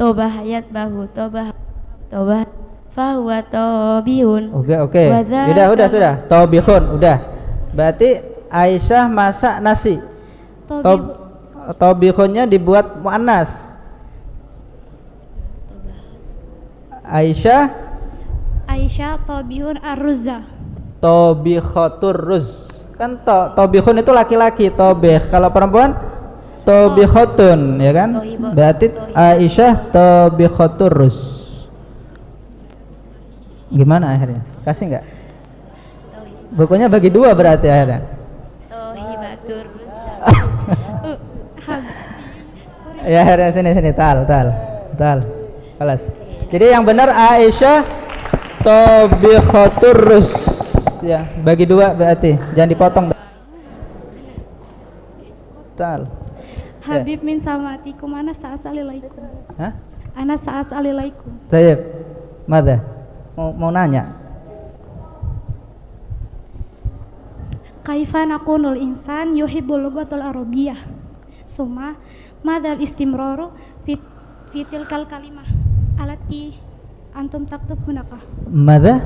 Tobah yatbahu. Tobah fahuwa tobihun. Oke. Sudah. Tobihun, udah. Berarti Aisyah masak nasi. Tobihunnya dibuat muannas. Aisyah tobihun ar-Ruza. Tobikhotur ruz. Kan tobihun itu laki-laki, tobih. Kalau perempuan tobikhotun, ya kan? Berarti Aisyah tobikhotur ruz. Gimana akhirnya? Kasih enggak? Bukunya bagi dua berarti akhirnya. Tohibatur. Ya akhirnya sini tal. Kelas. Jadi yang benar Aisyah tobikhotur ruz. Ya, bagi dua berarti. Jangan dipotong. Tal. Habib min samatikum ana sa'asalilaikum. Hah? Ana sa'asalilaikum. Tayyib. Mada? Mau nanya. Kaifa nakunul insan yuhibbul lughatul arabiyyah. Summa madal istimraru fitil kalimah alati antum taktub hunaka. Mada?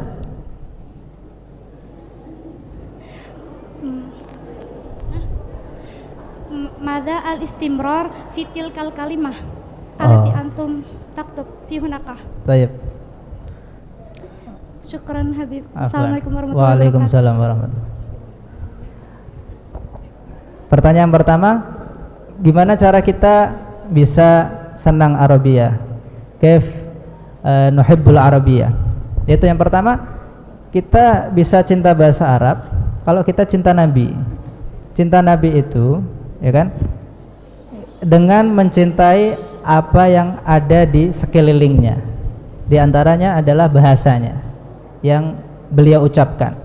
Mada al istimrar fitil kalimah alati antum taktub fi hunaka. Tayyib. Syukran Habib. Assalamualaikum warahmatullahi wabarakatuh. Waalaikumsalam warahmatullahi. Pertanyaan pertama, gimana cara kita bisa senang Arabia? Kaif nuhibbul Arabia? Yaitu yang pertama, kita bisa cinta bahasa Arab kalau kita cinta Nabi. Cinta Nabi itu, ya kan? Dengan mencintai apa yang ada di sekelilingnya. Di antaranya adalah bahasanya yang beliau ucapkan.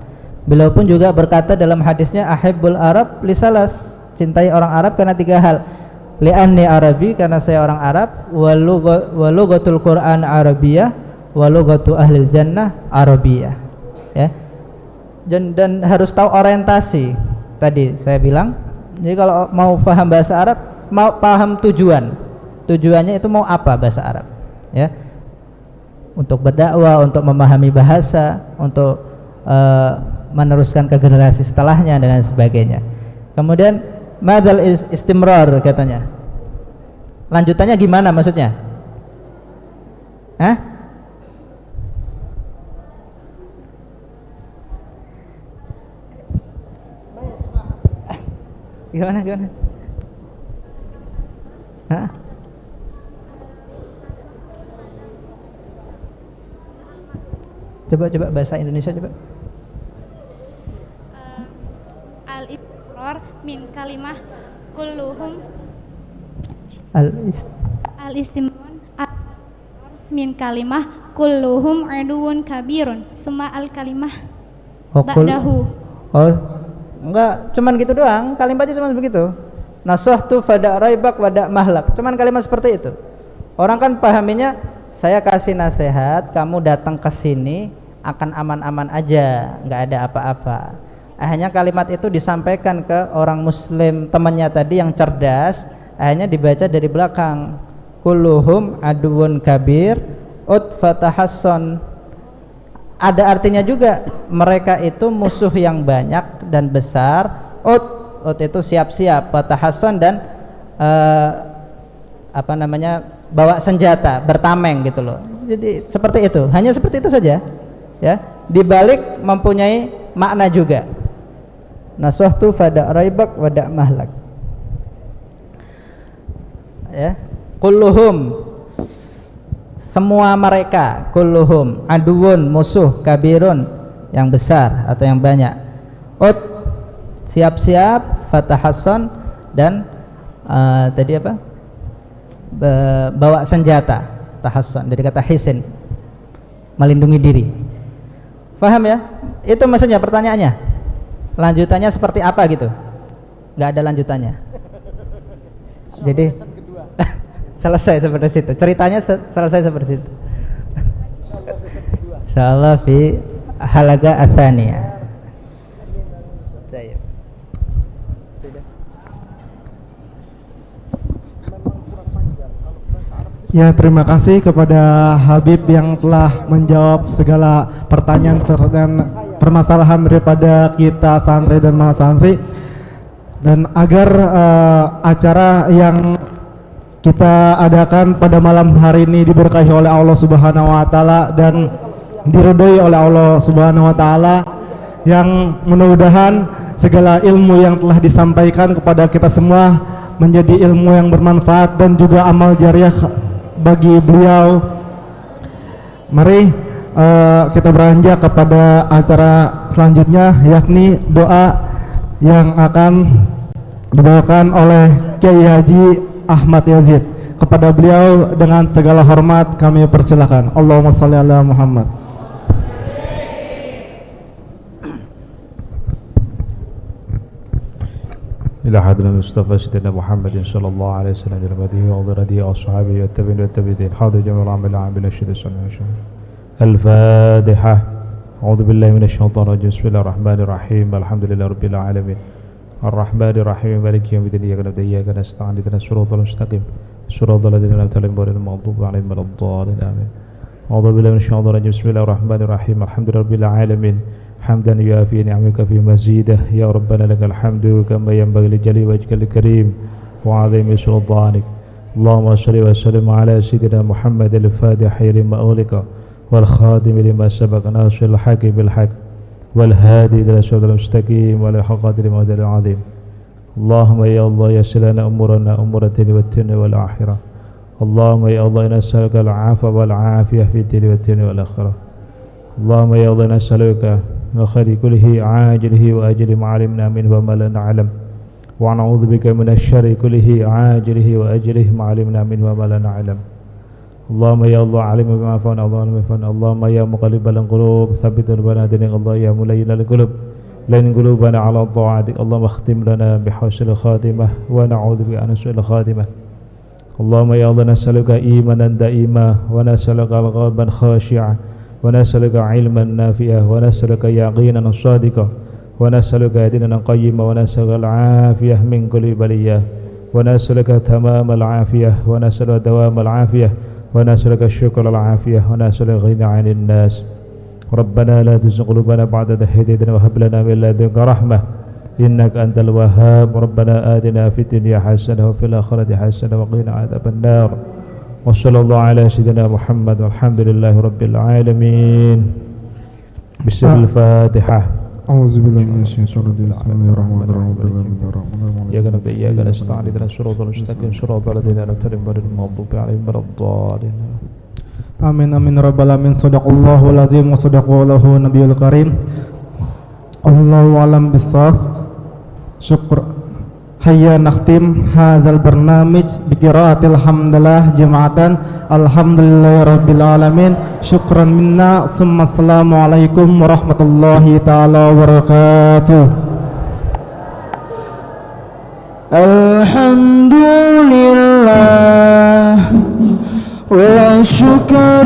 Beliau pun juga berkata dalam hadisnya, ahibbul Arab lisalas, cintai orang Arab karena 3 hal. Li'anni Arabi, karena saya orang Arab, wa lughatul Quran Arabiyah, wa lughatu ahlil jannah Arabiyah. Ya. Dan harus tahu orientasi. Tadi saya bilang, jadi kalau mau paham bahasa Arab, mau paham tujuannya itu mau apa bahasa Arab, ya, untuk berdakwah, untuk memahami bahasa, untuk meneruskan ke generasi setelahnya dan lain sebagainya. Kemudian madal istimrar katanya, lanjutannya gimana maksudnya? Hah? Gimana? Hah? Coba bahasa Indonesia coba. Al-istimrar min kalimah kulluhum al-istimrar min kalimah kulluhum aduun kabirun summa al-kalimah ba'dahu. Oh, enggak, cuman gitu doang, kalimatnya cuman begitu. Nasahtu fada raibak wada mahlak, cuman kalimat seperti itu. Orang kan pahaminya, saya kasih nasihat, kamu datang ke sini akan aman-aman aja, nggak ada apa-apa. Akhirnya kalimat itu disampaikan ke orang muslim temannya tadi yang cerdas, akhirnya dibaca dari belakang. Kulluhum aduun kabir utfatahasson. Ada artinya juga, mereka itu musuh yang banyak dan besar. Ut itu siap-siap, fatahasson dan bawa senjata, bertameng gitu loh. Jadi seperti itu, hanya seperti itu saja. Ya, dibalik mempunyai makna juga. Nasahtu fada raibak wada mahlak. Ya, kulluhum, semua mereka, kulluhum aduun, musuh, kabirun, yang besar atau yang banyak. Ut, siap-siap, fatahasson, dan tadi apa? Bawa senjata, tahasson dari kata hisin, melindungi diri. Paham ya? Itu maksudnya pertanyaannya. Lanjutannya seperti apa gitu? Nggak ada lanjutannya. Jadi selesai seperti situ. Ceritanya selesai seperti itu. Insyaallah fi halaga atsaniyah. Ya, terima kasih kepada Habib yang telah menjawab segala pertanyaan dan permasalahan daripada kita santri dan mahasantri. Dan agar acara yang kita adakan pada malam hari ini diberkahi oleh Allah Subhanahu wa taala dan diridhoi oleh Allah Subhanahu wa taala, yang mudah-mudahan segala ilmu yang telah disampaikan kepada kita semua menjadi ilmu yang bermanfaat dan juga amal jariah bagi beliau. Mari kita beranjak kepada acara selanjutnya, yakni doa yang akan dibawakan oleh Kiai Haji Ahmad Yazid. Kepada beliau dengan segala hormat kami persilakan. Allahumma shalli ala Muhammad. إلى حضرة المصطفى سيدنا محمد صلى الله عليه وسلم جلبته وضرده وأصحابه والتابعين والتابعين حاضر جميع العامل العامل الشهيد صلى الله عليه وسلم. الفاتحة. أعوذ بالله من الشيطان الرجيم. بسم الله الرحمن الرحيم. الحمد لله رب العالمين الرحمن الرحيم مالك يوم الدين إياك نعبد وإياك نستعين اهدنا الصراط المستقيم صراط الذين أنعمت عليهم غير المغضوب عليهم ولا الضالين آمين. أعوذ بالله من الشيطان الرجيم. بسم الله الرحمن الرحيم الحمد لله رب العالمين حمدا يوافي نعمك في مزيده يا ربنا لك الحمد كما ينبغي لجليل وجهك الكريم وعظيم سلطانك. اللهم صل وسلم على سيدنا محمد الفاتح لما أغلق والخاتم لما سبق ناصر الحق بالحق والهادي إلى الصراط المستقيم وعلى حق قدر المقدار العظيم. اللهم يا الله يسر لنا أمورنا أمور الدين والدنيا والآخرة. اللهم يا الله نسألك العفو والعافية في الدين والدنيا والآخرة. اللهم يا الله نسألك من خير كله عاجله وآجله ما علمنا منه وما لا نعلم ونعوذ بك من الشر كله عاجله وآجله ما علمنا منه وما لا نعلم. اللهم يا الله علم بما فعلنا اللهم فعلنا اللهم يا مقلب القلوب ثبت قلوبنا دينك الله يا ملين القلوب لين قلوبنا على طاعتك اللهم اختم لنا بحسن الخاتمة ونعوذ بك أن نسوء الخاتمة اللهم يا الله نسألك إيمانا دائما ونسألك قلبا خاشعا ونسألك علما نافعا ونسألك يقينا صادقا ونسألك دينا قيما ونسألك العافية من كل بلية ونسألك تمام العافية ونسألك دوام العافية ونسألك الشكر العافية ونسألك غنى عن الناس ربنا لا تزغ قلوبنا بعد إذ هديتنا وهب لنا من لدنك رحمة إنك أنت الوهاب ربنا آتنا في الدنيا حسنة وفي الآخرة حسنة وقنا عذاب النار وصلى الله على سيدنا محمد والحمد لله رب العالمين بسم الفاتحة أعوذ بالله من الشيطان الرجيم بسم الله الرحمن الرحيم إياك نعبد وإياك نستعين اهدنا الصراط المستقيم صراط الذين أنعمت عليهم غير المغضوب عليهم ولا الضالين Amin amin rabbal alamin sadaqallahul azim wa sadaqallahu nabiyul karim Allahu alam bisawab syukur hayya nakhtim hazal barnamij biqiraatil hamdalah jama'atan alhamdulillahi rabbil alamin syukran minna summa assalamu alaikum warahmatullahi ta'ala wabarakatuh Alhamdulillah wa syukur